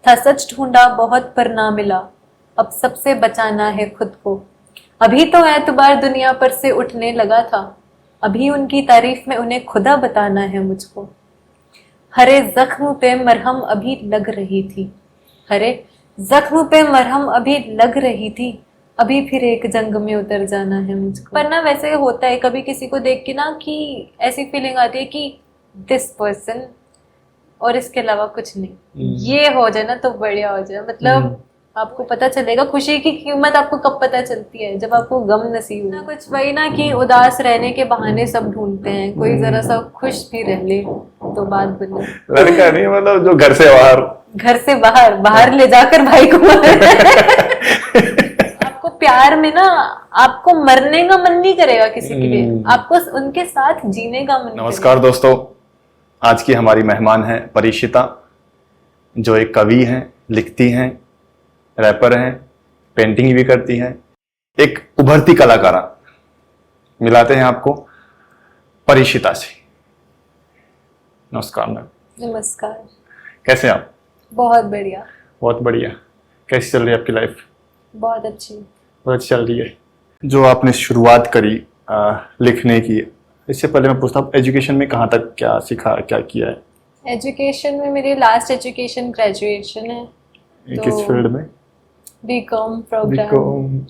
था सच ढूंढा बहुत पर ना मिला, अब सबसे बचाना है खुद को। अभी तो एतबार दुनिया पर से उठने लगा था, अभी उनकी तारीफ में उन्हें खुदा बताना है मुझको। हरे जख्म पे मरहम अभी लग रही थी, हरे जख्म पे मरहम अभी लग रही थी, अभी फिर एक जंग में उतर जाना है मुझको। पर ना वैसे होता है कभी किसी को देख के ना कि ऐसी फीलिंग आती है कि दिस पर्सन, और इसके अलावा कुछ नहीं। ये हो जाए ना तो बढ़िया हो जाए। मतलब आपको पता चलेगा खुशी की कीमत आपको कब पता चलती है, जब आपको गम नसीब ना कुछ। वही ना कि उदास रहने के बहाने सब ढूंढते हैं, कोई जरा सा खुश भी रह ले तो बात बने। लड़का नहीं, मतलब जो घर से बाहर बाहर ले जाकर भाई को आपको प्यार में ना आपको मरने का मन नहीं करेगा किसी के लिए, आपको उनके साथ जीने का मन। नमस्कार दोस्तों, आज की हमारी मेहमान है परीक्षिता, जो एक कवि हैं, लिखती हैं, रैपर हैं, पेंटिंग भी करती हैं, एक उभरती कलाकारा। मिलाते हैं आपको परीक्षिता से। नमस्कार मैम। नमस्कार। कैसे आप? बहुत बढ़िया। बहुत बढ़िया। कैसी चल रही है आपकी लाइफ? बहुत अच्छी। बहुत अच्छी चल रही है। जो आपने शुरुआत करी लिखने की, इससे पहले मैं पूछता हूँ, एजुकेशन में कहाँ तक क्या सीखा, क्या किया है? एजुकेशन में मेरी लास्ट एजुकेशन ग्रेजुएशन है। किस फील्ड में? BCom program,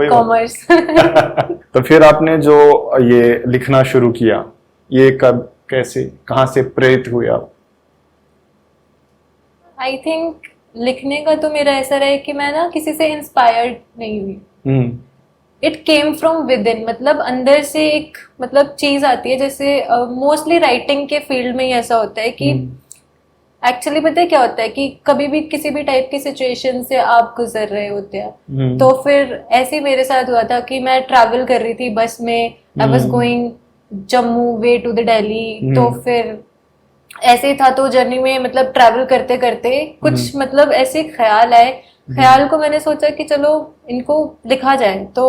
commerce. तो फिर आपने जो ये लिखना शुरू किया, ये कब, कैसे, कहाँ से प्रेरित हुए आप? आई थिंक लिखने का तो मेरा ऐसा रहा है कि मैं ना किसी से इंस्पायर्ड नहीं हुई। It came from with in, मतलब अंदर से एक मतलब चीज आती है। जैसे मोस्टली राइटिंग के फील्ड में ही ऐसा होता है कि एक्चुअली पता है क्या होता है कि कभी भी किसी भी टाइप की सिचुएशन से आप गुजर रहे होते हैं, तो फिर ऐसे ही मेरे साथ हुआ था कि मैं ट्रैवल कर रही थी बस में। I was going Jammu way to the Delhi. तो फिर ऐसे ही था, तो जर्नी में मतलब ट्रैवल करते करते कुछ मतलब ऐसे ख्याल आए। ख्याल को मैंने सोचा कि चलो इनको लिखा जाए। तो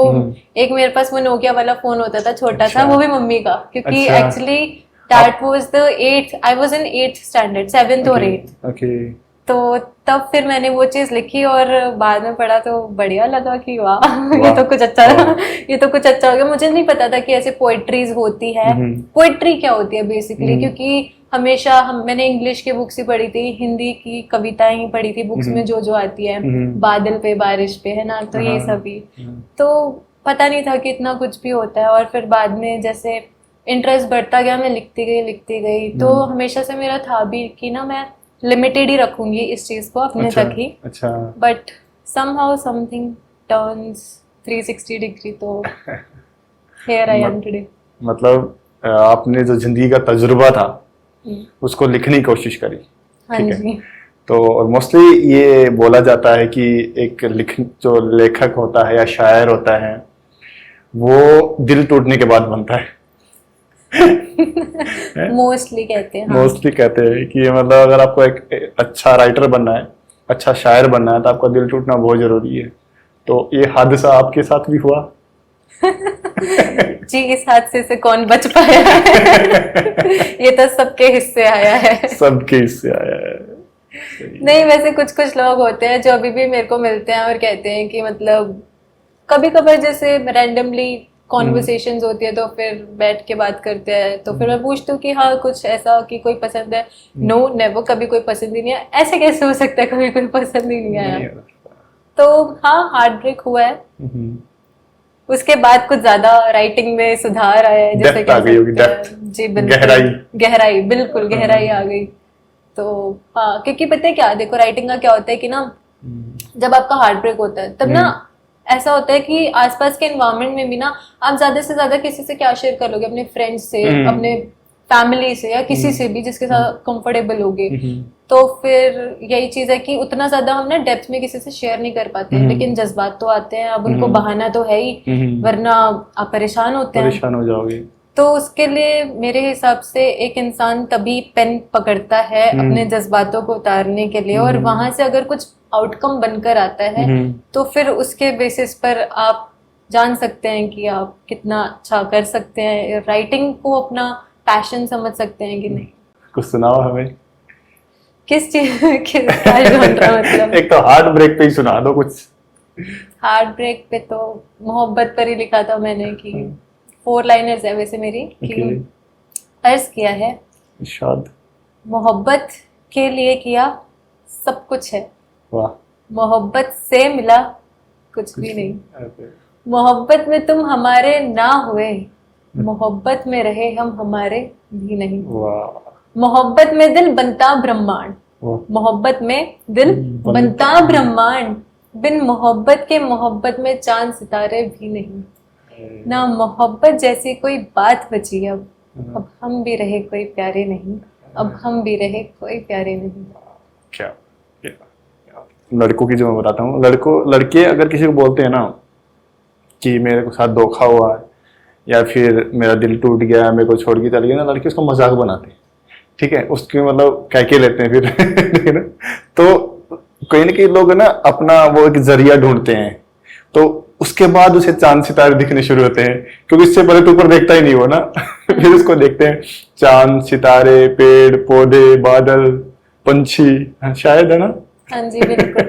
एक मेरे पास वो नोकिया वाला फोन होता था, छोटा सा, वो भी मम्मी का, क्योंकि actually that was the 8th, I was in 8th standard, 7th और 8th। तो तब फिर मैंने वो चीज लिखी और बाद में पढ़ा तो बढ़िया लगा कि वाह ये तो कुछ अच्छा ये तो कुछ अच्छा हो गया। मुझे नहीं पता था कि ऐसे पोएट्रीज होती है। पोएट्री क्या होती है बेसिकली, क्योंकि हमेशा मैंने इंग्लिश की बुक्स ही पढ़ी थी, हिंदी की कविताएं ही पढ़ी थी बुक्स में, जो आती है बादल पे बारिश पे, है ना, तो ये सभी। तो पता नहीं था कि इतना कुछ भी होता है। और फिर बाद में जैसे इंटरेस्ट बढ़ता गया, मैं लिखती गई। तो हमेशा से मेरा था भी कि ना मैं लिमिटेड ही रखूंगी इस चीज को अपने तक ही। But somehow something turns 360 degree, तो हियर आई एम टुडे। मतलब आपने जो जिंदगी का तजुर्बा था उसको लिखने की कोशिश करी। हाँ जी। तो मोस्टली ये बोला जाता है कि एक जो लेखक होता है या शायर होता है वो दिल टूटने के बाद बनता है। मोस्टली कहते हैं। मोस्टली कहते हैं कि मतलब अगर आपको एक अच्छा राइटर बनना है, अच्छा शायर बनना है, तो आपका दिल टूटना बहुत जरूरी है। तो ये हादसा आपके साथ भी हुआ? जी, इस हादसे से कौन बच पाया है? ये तो सबके हिस्से आया है। सबके हिस्से आया है। नहीं, वैसे कुछ कुछ लोग होते हैं जो अभी भी मेरे को मिलते हैं और कहते हैं कि मतलब कभी कभार जैसे रैंडमली कॉन्वर्सेशंस होती है तो फिर बैठ के बात करते हैं, तो फिर मैं पूछती हूँ कि हाँ कुछ ऐसा कि कोई पसंद है? नो नेवर, कभी कोई पसंद ही नहीं है। ऐसे कैसे हो सकता है कभी कोई पसंद ही नहीं आया? तो हाँ, हार्ट ब्रेक हुआ है। उसके बाद कुछ ज्यादा राइटिंग में सुधार आया है, जैसे कह सकते हैं। जी बिल्कुल, गहराई, बिल्कुल गहराई आ गई। तो हाँ, क्योंकि पता है क्या, देखो राइटिंग का क्या होता है कि ना जब आपका हार्ट ब्रेक होता है तब ना ऐसा होता है कि आसपास के एनवायरनमेंट में भी ना आप ज्यादा से ज्यादा किसी से क्या शेयर कर लोगे? अपने फ्रेंड्स से, अपने फैमिली से, या किसी से भी जिसके साथ कंफर्टेबल होगे। तो फिर यही चीज है कि उतना ज्यादा हम ना डेप्थ में किसी से शेयर नहीं कर पाते हैं, लेकिन जज्बात तो आते हैं। अब उनको बहाना तो है ही, वरना आप परेशान होते हैं, परेशान हो जाओगे। तो उसके लिए मेरे हिसाब से एक इंसान तभी पेन पकड़ता है अपने जज्बातों को उतारने के लिए, और वहां से अगर कुछ आउटकम बनकर आता है तो फिर उसके बेसिस पर आप जान सकते हैं कि आप कितना अच्छा कर सकते हैं, राइटिंग को अपना पैशन समझ सकते हैं कि नहीं। कुछ सुनाओ हमें। किस चीज क्या genre मतलब? एक तो हार्ट ब्रेक पे ही सुना दो कुछ। हार्ट ब्रेक पे तो मोहब्बत पर ही लिखा था मैंने कि 4 लाइनर्स है वैसे मेरी कि Okay. अर्ज किया है, इरशाद। मोहब्बत के लिए किया सब कुछ है, वाह। मोहब्बत से मिला कुछ भी नहीं, Okay. मोहब्बत में तुम हमारे ना हुए, मोहब्बत में रहे हम हमारे भी नहीं, वाह। मोहब्बत में दिल बनता ब्रह्मांड, वाह। मोहब्बत में दिल बनता ब्रह्मांड, बिन मोहब्बत के मोहब्बत में चांद सितारे भी नहीं, ना मोहब्बत जैसी कोई बात बची अब हम भी रहे कोई प्यारे नहीं, अब हम भी रहे कोई प्यारे नहीं। क्या लड़कों की जो मैं बताता हूँ, लड़के अगर किसी को बोलते हैं ना कि मेरे को साथ धोखा हुआ है या फिर मेरा दिल टूट गया, मेरे को छोड़ के चले गए ना, लड़के उसको मजाक बनाते हैं, ठीक है, उसके मतलब कह के लेते हैं फिर ठीक है ना। तो कहीं ना कहीं लोग ना अपना वो एक जरिया ढूंढते हैं, तो उसके बाद उसे चांद सितारे दिखने शुरू होते हैं, क्योंकि इससे पहले तो ऊपर देखता ही नहीं वो ना फिर उसको देखते हैं चांद सितारे पेड़ पौधे बादल पंछी, शायद है ना। हाँ जी बिल्कुल।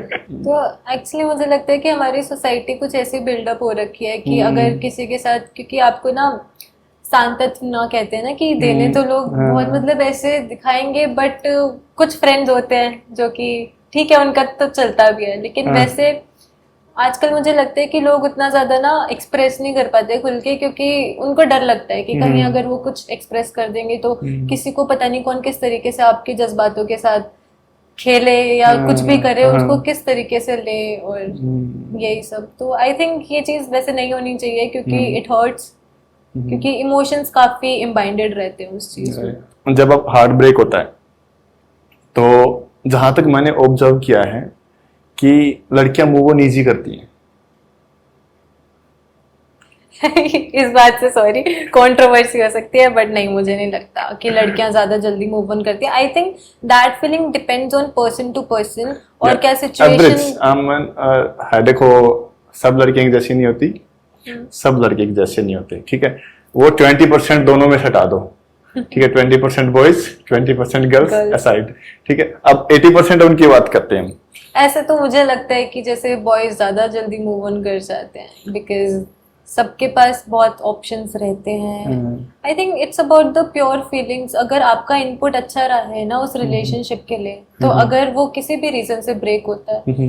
तो एक्चुअली मुझे लगता है कि हमारी सोसाइटी कुछ ऐसी बिल्डअप हो रखी है कि अगर किसी के साथ, क्योंकि आपको ना सांतत्व ना कहते हैं ना कि देने तो लोग बहुत मतलब ऐसे दिखाएंगे, बट कुछ फ्रेंड्स होते हैं जो कि ठीक है उनका तो चलता भी है, लेकिन वैसे आजकल मुझे लगता है कि लोग उतना ज्यादा ना एक्सप्रेस नहीं कर पाते खुल के, क्योंकि उनको डर लगता है कि कहीं अगर वो कुछ एक्सप्रेस कर देंगे तो किसी को पता नहीं कौन किस तरीके से आपके जज्बातों के साथ खेले या कुछ भी करे, उसको किस तरीके से ले, और यही सब। तो आई थिंक ये चीज वैसे नहीं होनी चाहिए, क्योंकि इट हर्ट्स, क्योंकि इमोशंस काफी इम्बाइंडेड रहते हैं उस चीज में। जब अब हार्ट ब्रेक होता है तो जहां तक मैंने ऑब्जर्व किया है कि लड़कियां मूव ऑन ईजी करती हैं। इस बात से सॉरी कंट्रोवर्सी हो सकती है, बट नहीं, मुझे नहीं लगता कि लड़कियां ज्यादा जल्दी मूव ऑन करती हैं। I think that feeling depends on person to person, और क्या सिचुएशन। देखो, सब लड़कियां एक जैसी नहीं होती, सब लड़के एक जैसे नहीं होते, ठीक है। वो 20% दोनों में हटा दो, ठीक है, 20% बॉयज 20% गर्ल्स असाइड, ठीक है। अब 80% उनकी बात करते हैं हम। ऐसे तो मुझे लगता है कि जैसे बॉयज ज्यादा जल्दी मूव ऑन कर जाते हैं, बिकॉज सबके पास बहुत ऑप्शंस रहते हैं। I think it's about the pure feelings. अगर आपका इनपुट अच्छा रहा है ना उस रिलेशनशिप के लिए, तो अगर वो किसी भी रीजन से ब्रेक होता है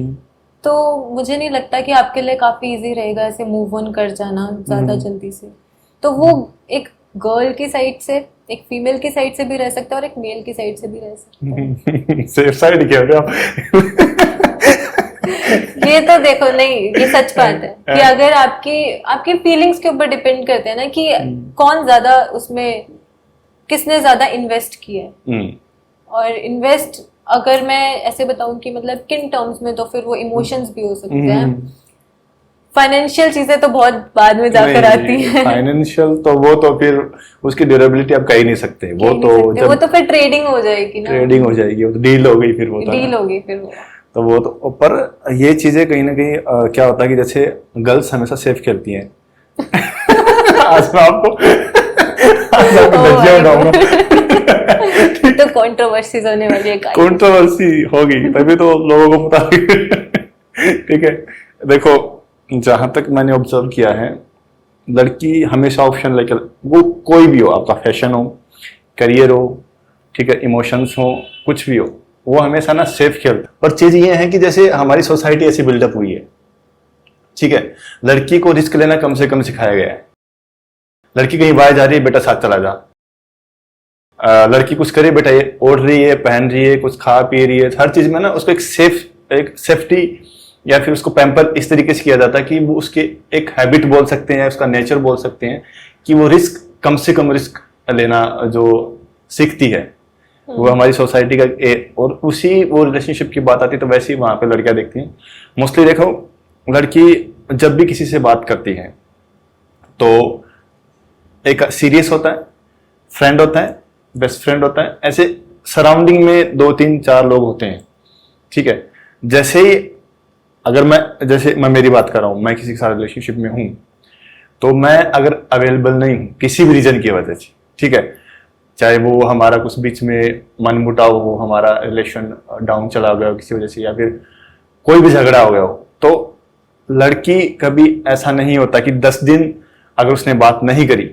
तो मुझे नहीं लगता कि आपके लिए काफी इजी रहेगा ऐसे मूव ऑन कर जाना ज्यादा जल्दी से। तो वो एक गर्ल की साइड से, एक फीमेल की साइड से भी रह सकता है और एक मेल की साइड से भी रह सकता है। सेफ साइड क्या है? ये तो देखो, नहीं ये सच बात है कि अगर आपकी फीलिंग्स के ऊपर डिपेंड करते हैं ना कि कौन ज्यादा उसमें, किसने ज्यादा इन्वेस्ट किया है। और इन्वेस्ट अगर मैं ऐसे बताऊं कि मतलब किन टर्म्स में, तो फिर वो इमोशंस भी हो सकते हैं। फाइनेंशियल चीजें तो बहुत बाद में जाकर आती हैं। फाइनेंशियल तो वो तो फिर उसकी ड्यूरेबिलिटी आप कह ही नहीं सकते, वो तो फिर ट्रेडिंग हो जाएगी ना, ट्रेडिंग हो जाएगी, वो तो डील हो गई, फिर वो डील हो गई फिर वो तो पर ये चीजें कहीं ना कहीं क्या होता है कि जैसे गर्ल्स हमेशा सेफ खेलती हैं। आज मैं आपको धज्जियां उड़ाऊंगा। तो कंट्रोवर्सीज होने वाली है, कंट्रोवर्सी होगी तभी तो लोगों को पता ठीक है। देखो, जहां तक मैंने ऑब्जर्व किया है, लड़की हमेशा ऑप्शन लेकर, वो कोई भी हो, आपका फैशन हो, करियर हो, ठीक है, इमोशंस हो, कुछ भी हो, वो हमेशा ना सेफ खेलता। पर चीज ये है कि जैसे हमारी सोसाइटी ऐसी बिल्डअप हुई है, ठीक है, लड़की को रिस्क लेना कम से कम सिखाया गया है। लड़की कहीं बाहर जा रही है, बेटा साथ चला जा। लड़की कुछ करे, बेटा ये ओढ़ रही है, पहन रही है, कुछ खा पी रही है, हर चीज में ना उसको एक सेफ्टी या फिर उसको पैम्पर इस तरीके से किया जाता है कि वो उसके एक हैबिट बोल सकते हैं, उसका नेचर बोल सकते हैं कि वो रिस्क, कम से कम रिस्क लेना जो सीखती है, वो हमारी सोसाइटी का। और उसी वो रिलेशनशिप की बात आती है तो वैसे ही वहां पे लड़कियां देखती हैं। मोस्टली देखो, लड़की जब भी किसी से बात करती है तो एक सीरियस होता है, फ्रेंड होता है, बेस्ट फ्रेंड होता है, ऐसे सराउंडिंग में 2-3-4 लोग होते हैं, ठीक है। जैसे ही अगर मैं मेरी बात कर रहा हूं, मैं किसी के साथ रिलेशनशिप में हूं, तो मैं अगर अवेलेबल नहीं हूं किसी भी रीजन की वजह से, ठीक है, चाहे वो हमारा कुछ बीच में मनमुटाव हो, हमारा रिलेशन डाउन चला गया हो किसी वजह से, या फिर कोई भी झगड़ा हो गया हो, तो लड़की कभी ऐसा नहीं होता कि 10 दिन अगर उसने बात नहीं करी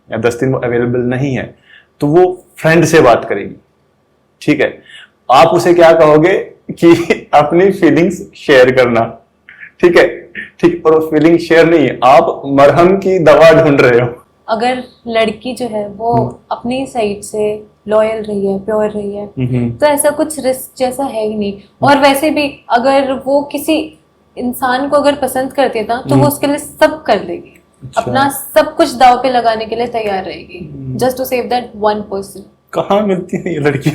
या 10 दिन वो अवेलेबल नहीं है तो वो फ्रेंड से बात करेगी, ठीक है। आप उसे क्या कहोगे कि अपनी फीलिंग्स शेयर करना, ठीक है, ठीक, और वो फीलिंग शेयर नहीं है, आप मरहम की दवा ढूंढ रहे हो। अगर लड़की जो है वो अपनी साइड से लॉयल रही है, प्योर रही है, तो ऐसा कुछ रिस्क जैसा है ही नहीं। और वैसे भी अगर वो किसी इंसान को अगर पसंद करती है ना, तो वो उसके लिए सब कर देगी, अपना सब कुछ दाव पे लगाने के लिए तैयार रहेगी, just to save that one person. कहाँ मिलती है ये लड़की?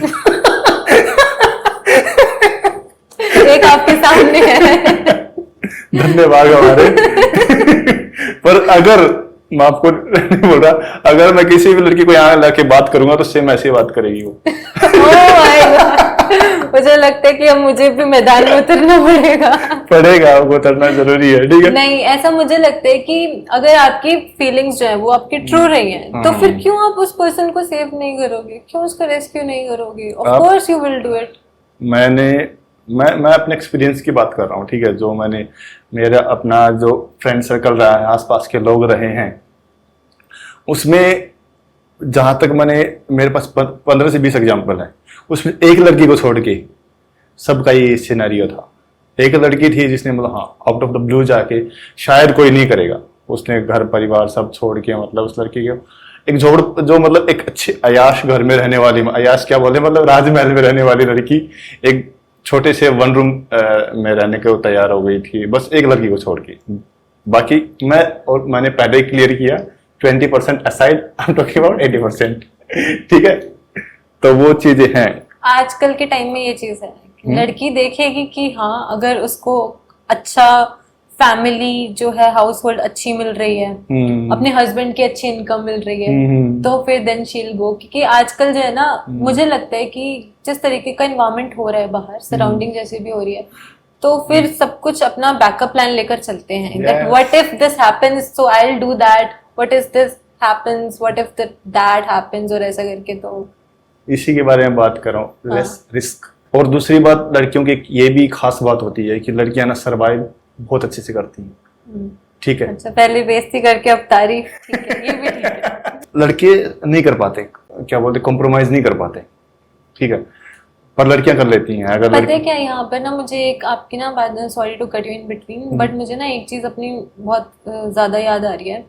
एक आपके सामने है। धन्यवाद हमारे। पर अगर मैं आपको नहीं बोल रहा, अगर मैं किसी भी लड़की को यहाँ लाके बात करूंगा तो सेम ऐसी बात करेगी वो। मुझे लगता है कि अब मुझे भी मैदान में उतरना पड़ेगा। वो उतरना जरूरी है, ठीक है। नहीं, ऐसा मुझे लगता है कि अगर आपकी फीलिंग्स जो है वो आपकी ट्रू रही हैं, तो फिर क्यों आप उस पर्सन को सेव नहीं करोगे, क्यों उसका रेस्क्यू नहीं करोगे? Of course you will do it. मैं अपने एक्सपीरियंस की बात कर रहा हूँ, ठीक है, जो मैंने मेरा अपना जो फ्रेंड सर्कल रहा है, आसपास के लोग रहे हैं, उसमें जहां तक मेरे पास 15 से 20 एग्जाम्पल है, उसमें एक लड़की को छोड़ के सबका ये सिनेरियो था। एक लड़की थी जिसने मतलब हाँ आउट ऑफ द ब्लू जाके, शायद कोई नहीं करेगा, उसने घर परिवार सब छोड़ के, मतलब उस लड़की को एक जो मतलब एक अच्छे अयाश घर में रहने वाली, अयाश क्या बोले, मतलब राजमहल में रहने वाली लड़की एक छोटे से 1 रूम में रहने को तैयार हो गई थी, बस एक लड़की को छोड़ के। बाकी मैंने पहले ही क्लियर किया, 20% aside, I am talking about 80%, ठीक है। तो वो चीजें हैं आजकल के टाइम में, ये चीज है लड़की देखेगी कि हाँ अगर उसको अच्छा फैमिली जो है, हाउस होल्ड अच्छी मिल रही है, अपने हस्बैंड की अच्छी इनकम मिल रही है, तो फिर देन शील गो। क्योंकि आजकल जो है ना, मुझे लगता है कि जिस तरीके का एनवायरनमेंट हो रहा है बाहर, सराउंडिंग जैसी भी हो रही है, तो फिर सब कुछ अपना बैकअप प्लान लेकर चलते हैं। That what if this happens, so I will do that, what if this happens, what if that happens, और ऐसा करके। तो इसी के बारे में बात कर रहा हूँ, लेस रिस्क। और दूसरी बात, लड़कियों की ये भी खास बात होती है कि लड़कियां ना सर्वाइव बहुत अच्छे से करती हैं, ठीक है। अच्छा, पहले बेइज्जती करके अब तारीफ, ठीक है, ये भी ठीक है। लड़के नहीं कर पाते, क्या बोलते, कॉम्प्रोमाइज नहीं कर पाते, ठीक है, पर लड़कियां कर लेती हैं। अगर पता है क्या, यहाँ पर ना मुझे एक आपकी ना बात, sorry to cut you in between, but मुझे ना एक चीज अपनी बहुत ज्यादा याद आ रही है।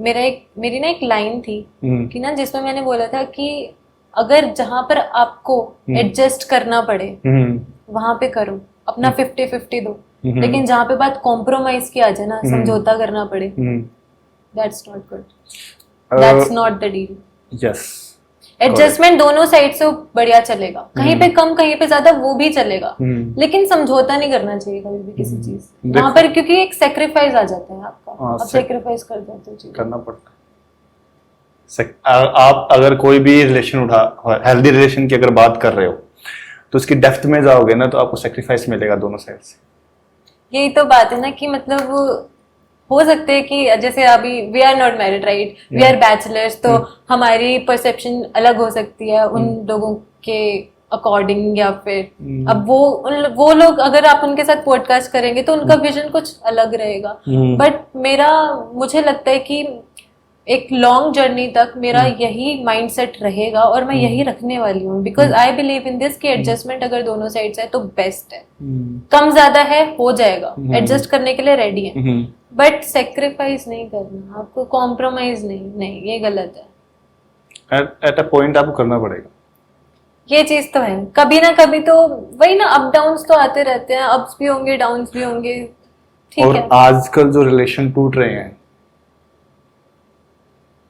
मेरी ना एक लाइन थी कि ना, जिसमें मैंने बोला था कि अगर जहां पर आपको एडजस्ट करना पड़े वहां पे करो, अपना 50-50 दो, लेकिन जहां पे बात कॉम्प्रोमाइज की आ जाए ना, समझौता करना पड़े, that's not good, that's not the deal. Yes, adjustment दोनों साइड से बढ़िया चलेगा, कहीं पे कम कहीं पे ज्यादा वो भी चलेगा, लेकिन समझौता नहीं करना चाहिए कभी भी किसी चीज वहां पर, क्योंकि एक सेक्रीफाइस आ जाता है आपका, आप सेक्रीफाइस कर जाते हो, करना पड़ता है। आप अगर कोई भी रिलेशन हेल्दी रिलेशन की अगर बात कर रहे हो, तो उसकी डेप्थ में जाओगे ना, तो आपको सेक्रीफाइस मिलेगा दोनों साइड से। यही तो बात है ना कि मतलब हो सकते हैं कि जैसे अभी we are not married, right, we are bachelors, तो हमारी परसेप्शन अलग हो सकती है उन लोगों के अकॉर्डिंग, या फिर अब वो लोग अगर आप उनके साथ पॉडकास्ट करेंगे तो उनका विजन कुछ अलग रहेगा। बट मुझे लगता है कि एक लॉन्ग जर्नी तक मेरा यही माइंडसेट रहेगा, और मैं यही रखने वाली हूँ, because I believe in this कि एडजस्टमेंट अगर दोनों साइड से है तो बेस्ट है। कम ज्यादा है, हो जाएगा, एडजस्ट करने के लिए रेडी है, बट सेक्रीफाइस नहीं करना, आपको कॉम्प्रोमाइज नहीं, ये गलत है। एट अ पॉइंट आपको करना पड़ेगा, ये चीज तो है, कभी ना कभी तो वही ना, अप डाउन्स तो आते रहते हैं, अप्स भी होंगे, डाउन्स भी होंगे, ठीक है। और आजकल जो रिलेशन टूट रहे हैं,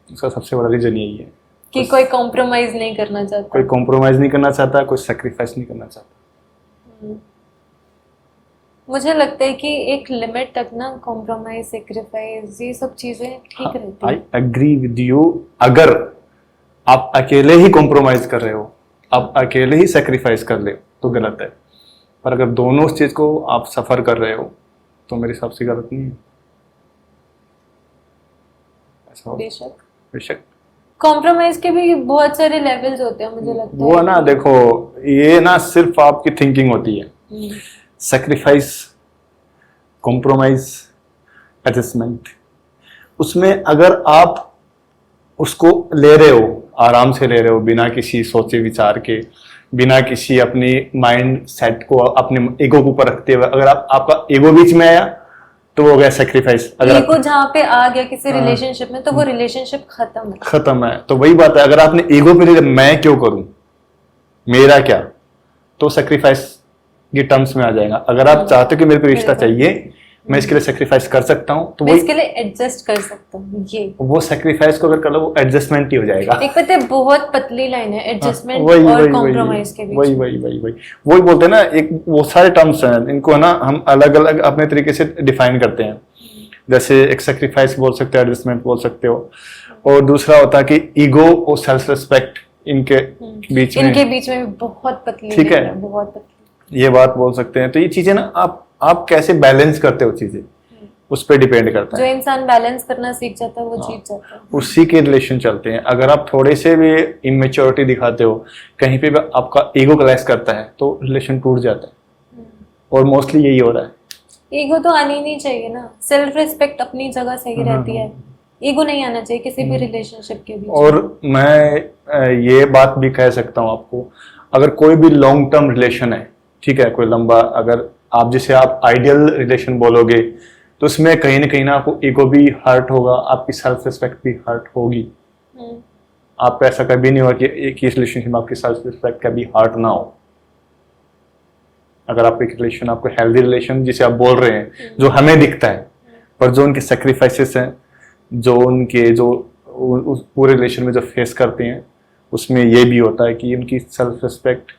उसका सबसे बड़ा रीजन यही है कि कोई कॉम्प्रोमाइज नहीं करना चाहता, कोई सैक्रिफाइस नहीं करना चाहता। मुझे लगता है कि एक लिमिट तक ना कॉम्प्रोमाइज, सैक्रिफाइस, ये सब चीजें ठीक रहती हैं। I agree with you. अगर आप अकेले ही कॉम्प्रोमाइज कर रहे हो, आप अकेले ही सैक्रिफाइस कर रहे हो, तो गलत है। पर अगर दोनों चीज को आप सफर कर रहे हो, तो मेरे हिसाब से गलत नहीं है। बेशक। कॉम्प्रोमाइज के भी बहुत सारे लेवल्स होते हैं मुझे लगता है। वो ना देखो, ये ना सिर्फ आपकी थिंकिंग होती है। सेक्रीफाइस, कॉम्प्रोमाइज, एडजस्टमेंट, उसमें अगर आप उसको ले रहे हो, आराम से ले रहे हो, बिना किसी सोचे विचार के, बिना किसी अपनी माइंड सेट को अपने ईगो के ऊपर रखते हुए, अगर आपका ईगो बीच में आया तो वो हो गया सेक्रीफाइस। अगर ईगो जहाँ पे आ गया किसी रिलेशनशिप में तो वो रिलेशनशिप खत्म है। तो वही बात है, अगर आपने ईगो पे ले, मैं क्यों करूं, मेरा क्या, तो सेक्रीफाइस ये टर्म्स में आ जाएगा। अगर आप चाहते हो कि मेरे को रिश्ता चाहिए, मैं इसके लिए सेक्रीफाइस कर सकता हूँ, तो मैं इसके लिए एडजस्ट कर सकता हूँ, ये वो सेक्रीफाइस को अगर कर लो वो एडजस्टमेंट ही हो जाएगा। एक पता है बहुत पतली लाइन है एडजस्टमेंट और कॉम्प्रोमाइज के बीच। वही बोलते हैं ना, एक वो सारे टर्म्स हैं, इनको ना हम अलग अलग अपने तरीके से डिफाइन करते हैं। जैसे एक सेक्रीफाइस बोल सकते हो, एडजस्टमेंट बोल सकते हो, और दूसरा होता है कि ईगो और सेल्फ रिस्पेक्ट, इनके बीच में बहुत पतली, ठीक है, बहुत पतली, ये बात बोल सकते हैं। तो ये चीजें ना आप कैसे बैलेंस करते हो चीजें, उस पर डिपेंड करता है। जो इंसान बैलेंस करना सीख जाता है वो जीत जाता है। उसी के रिलेशन चलते हैं। अगर आप थोड़े से भी इमेच्योरिटी दिखाते हो, कहीं पे भी आपका ईगो क्लैश करता है, तो रिलेशन टूट जाता है। और मोस्टली यही हो रहा है। ईगो तो आनी नहीं चाहिए ना, सेल्फ रिस्पेक्ट अपनी जगह सही रहती है, ईगो नहीं आना चाहिए किसी भी रिलेशनशिप के बीच। और मैं ये बात भी कह सकता हूँ आपको, अगर कोई भी लॉन्ग टर्म रिलेशन है, ठीक है, कोई लंबा, अगर आप जिसे आप आइडियल रिलेशन बोलोगे, तो उसमें कहीं ना आपको ईगो भी हर्ट होगा, आपकी सेल्फ रिस्पेक्ट भी हर्ट होगी। आप ऐसा कभी नहीं होगा कि एक ही रिलेशनशिप में आपकी सेल्फ रिस्पेक्ट कभी हर्ट ना हो। अगर आप एक रिलेशन, आपको हेल्दी रिलेशन जिसे आप बोल रहे हैं, जो हमें दिखता है, पर जो उनके सेक्रीफाइसेस हैं, जो उनके जो उस पूरे रिलेशन में जो फेस करते हैं, उसमें ये भी होता है कि उनकी सेल्फ रिस्पेक्ट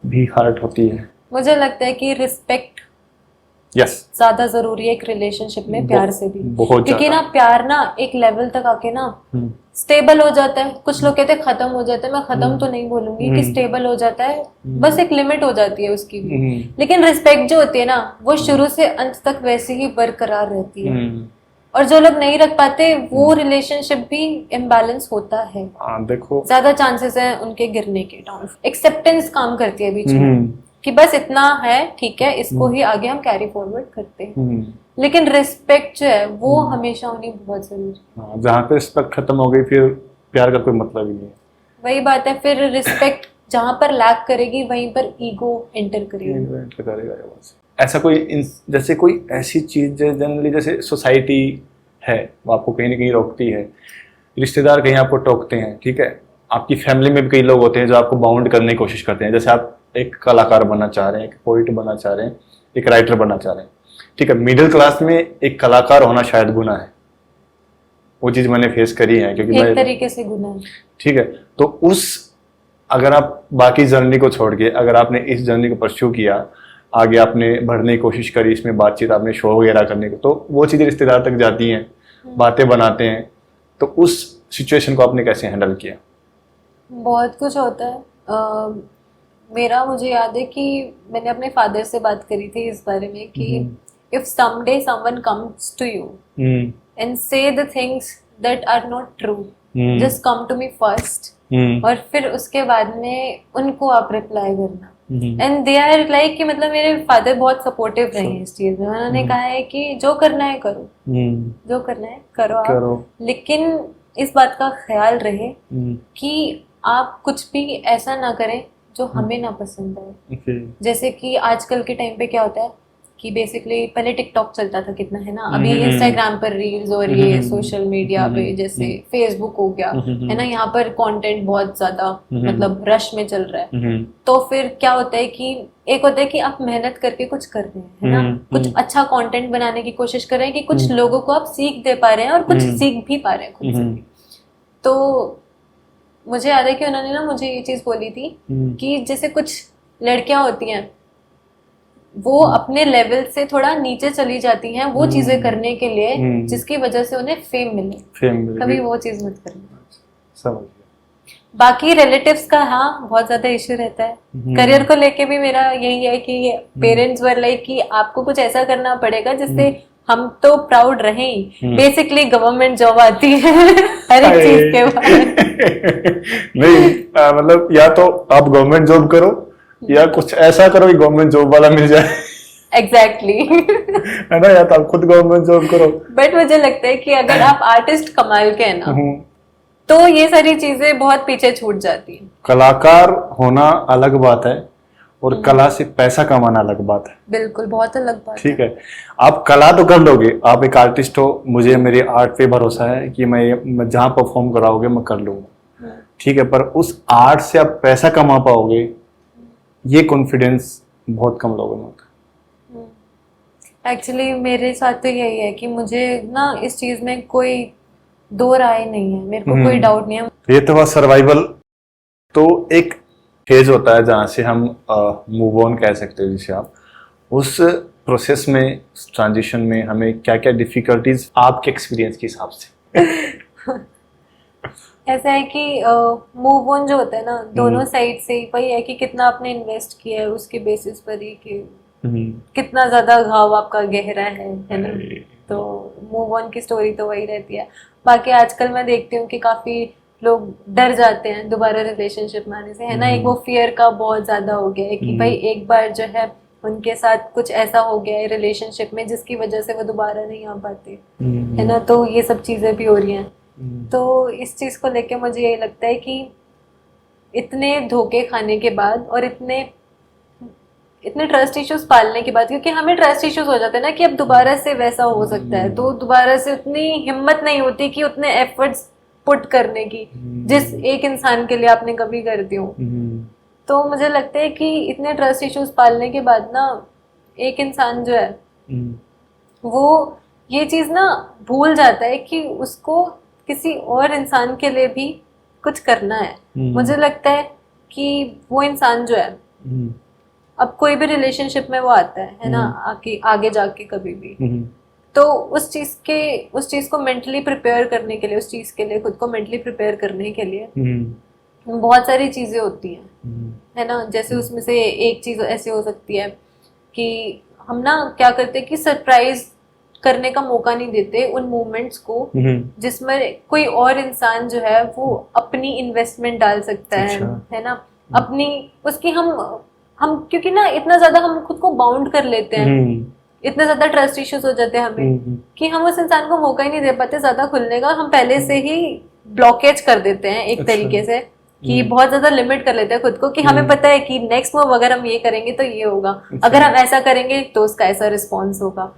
भी हर्ट होती है। मुझे लगता है कि रिस्पेक्ट ज्यादा जरूरी है एक रिलेशनशिप में, प्यार से भी, क्योंकि ना प्यार ना एक लेवल तक आके ना स्टेबल हो जाता है। कुछ लोग कहते हैं खत्म हो जाता है, मैं खत्म तो नहीं बोलूंगी कि स्टेबल हो जाता है, बस एक लिमिट हो जाती है उसकी भी। लेकिन रिस्पेक्ट जो होती है ना, वो शुरू से अंत तक वैसे ही बरकरार रहती है। और जो लोग नहीं रख पाते, वो रिलेशनशिप भी इम्बैलेंस होता है। देखो, ज्यादा चांसेस है उनके गिरने के। डाउन एक्सेप्टेंस काम करती है बीच में कि बस इतना है, ठीक है, इसको ही आगे हम कैरी फॉरवर्ड करते हैं। लेकिन रिस्पेक्ट जो है वो हमेशा होनी बहुत जरूरी है। जहाँ पे रिस्पेक्ट खत्म हो गई, फिर प्यार का कोई मतलब ही नहीं है। वही बात है, फिर रिस्पेक्ट जहाँ पर लैक करेगी वहीं पर ईगो एंटर करेगा। ऐसा कोई, जैसे कोई ऐसी चीज जनरली, जैसे सोसाइटी है वो आपको कहीं ना कहीं रोकती है, रिश्तेदार कहीं आपको टोकते हैं, ठीक है, आपकी फैमिली में भी कई लोग होते हैं जो आपको बाउंड करने की कोशिश करते हैं। जैसे आप एक कलाकार बनना चाह रहे हैं, एक पोइट बनना चाह रहे हैं, एक राइटर बनना चाह रहे हैं, ठीक है, मिडिल क्लास में एक कलाकार होना शायद गुनाह है। वो चीज मैंने फेस करी है, क्योंकि एक तरीके से गुनाह है, ठीक है। तो अगर आप बाकी जर्नी को छोड़ के, अगर आपने इस जर्नी को परस्यू किया, आगे आपने बढ़ने की कोशिश करी, इसमें बातचीत, आपने शो वगैरह करने को, तो वो चीजें रिश्तेदार तक जाती हैं, बातें बनाते हैं, तो उस सिचुएशन को आपने कैसे हैंडल किया? बहुत कुछ होता है। मुझे याद है कि मैंने अपने फादर से बात करी थी इस बारे में कि if someday someone comes to you and say the things that are not true, just come to me first, और फिर उसके बाद में उनको आप रिप्लाई करना। एंड दे आर लाइक कि मतलब मेरे फादर बहुत सपोर्टिव रहे हैं इस चीज में। उन्होंने कहा है कि जो करना है करो, जो करना है करो आप, लेकिन इस बात का ख्याल रहे कि आप कुछ भी ऐसा ना करें जो हमें ना पसंद आए। जैसे कि आजकल के टाइम पे क्या होता है कि बेसिकली पहले टिकटॉक चलता था कितना, है ना, अभी इंस्टाग्राम पर रील्स और ये सोशल मीडिया पे जैसे फेसबुक हो गया, है ना, यहाँ पर कंटेंट बहुत ज्यादा मतलब रश में चल रहा है। तो फिर क्या होता है कि एक होता है कि आप मेहनत करके कुछ कर रहे हैं, है ना, कुछ अच्छा कंटेंट बनाने की कोशिश कर रहे हैं कि कुछ लोगों को आप सीख दे पा रहे हैं और कुछ सीख भी पा रहे हैं खुद से। तो मुझे याद है कि उन्होंने ना मुझे ये चीज बोली थी कि जैसे कुछ लड़कियां होती हैं वो अपने लेवल से थोड़ा नीचे चली जाती हैं वो चीजें करने के लिए जिसकी वजह से उन्हें फेम मिले, कभी वो चीज मत करना। बाकी रिलेटिव्स का हाँ बहुत ज्यादा इश्यू रहता है। करियर को लेके भी मेरा यही है कि पेरेंट्स वर लाइक कि आपको कुछ ऐसा करना पड़ेगा जिससे हम तो प्राउड रहे ही। बेसिकली गवर्नमेंट जॉब आती है हर एक चीज के बारे नहीं मतलब या तो आप गवर्नमेंट जॉब करो या कुछ ऐसा करो कि गवर्नमेंट जॉब वाला मिल जाए। एग्जैक्टली है ना, या तो आप खुद गवर्नमेंट जॉब करो। बट मुझे लगता है कि अगर आप आर्टिस्ट कमाल के हैं ना तो ये सारी चीजें बहुत पीछे छूट जाती हैं। कलाकार होना अलग बात है और कला से पैसा कमाना अलग बात है। बिल्कुल, बहुत अलग बात ठीक है, आप कला तो कर लोगे, आप एक आर्टिस्ट हो, मुझे मेरे आर्ट पे भरोसा है कि मैं जहां परफॉर्म कराओगे मैं कर लूंगा। ठीक है, पर उस आर्ट से आप पैसा कमा पाओगे ये कॉन्फिडेंस बहुत कम लोगों में होता है। एक्चुअली मेरे साथ तो यही है कि मुझे ना इस चीज में कोई दो राय नहीं है, मेरे को कोई डाउट नहीं है। ये तो हुआ सर्वाइवल। तो एक फेज होता है जहां से हम मूव ऑन कह सकते हैं जिसे आप, उस प्रोसेस में, ट्रांजिशन में हमें क्या क्या डिफिकल्टीज आपके एक्सपीरियंस के हिसाब से? ऐसा है कि मूव ऑन जो होता है ना दोनों साइड से ही वही है कि कितना आपने इन्वेस्ट किया है उसके बेसिस पर ही कि कितना ज्यादा घाव आपका गहरा है ना। तो मूव ऑन की स्टोरी तो वही रहती है। बाकी आजकल मैं देखती हूँ कि काफी लोग डर जाते हैं दोबारा रिलेशनशिप में आने से, है ना। एक वो फियर का बहुत ज्यादा हो गया है कि भाई एक बार जो है उनके साथ कुछ ऐसा हो गया है रिलेशनशिप में जिसकी वजह से वो दोबारा नहीं आ पाते, है ना। तो ये सब चीजें भी हो रही हैं। तो इस चीज को लेके मुझे ये लगता है कि इतने धोखे खाने के बाद और इतने ट्रस्ट इश्यूज पालने के बाद, क्योंकि हमें ट्रस्ट इश्यूज हो जाते हैं ना कि अब दोबारा से वैसा हो सकता है, तो दोबारा से उतनी हिम्मत नहीं होती कि उतने एफर्ट्स पुट करने की जिस एक इंसान के लिए आपने कभी कर दी हो। तो मुझे लगता है कि इतने ट्रस्ट इश्यूज पालने के बाद ना एक इंसान जो है वो ये चीज ना भूल जाता है कि उसको किसी और इंसान के लिए भी कुछ करना है। मुझे लगता है कि वो इंसान जो है अब कोई भी रिलेशनशिप में वो आता है ना, आगे जाके कभी भी, तो उस चीज को मेंटली प्रिपेयर करने के लिए, उस चीज के लिए खुद को मेंटली प्रिपेयर करने के लिए बहुत सारी चीजें होती हैं, है ना। जैसे उसमें से एक चीज ऐसी हो सकती है कि हम ना क्या करते हैं कि सरप्राइज करने का मौका नहीं देते उन मोमेंट्स को जिसमें कोई और इंसान जो है वो अपनी इन्वेस्टमेंट डाल सकता है ना। अपनी उसकी हम क्योंकि ना इतना ज्यादा हम खुद को बाउंड कर लेते हैं, इतने ज्यादा ट्रस्ट इश्यूज हो जाते हैं हमें कि हम उस इंसान को मौका ही नहीं दे पाते ज्यादा खुलने का। हम पहले से ही ब्लॉकेज कर देते हैं एक तरीके से कि बहुत ज्यादा लिमिट कर लेते हैं खुद को कि हमें पता है कि नेक्स्ट मूव अगर हम ये करेंगे तो ये होगा, अगर हम ऐसा करेंगे तो उसका ऐसा रिस्पॉन्स होगा।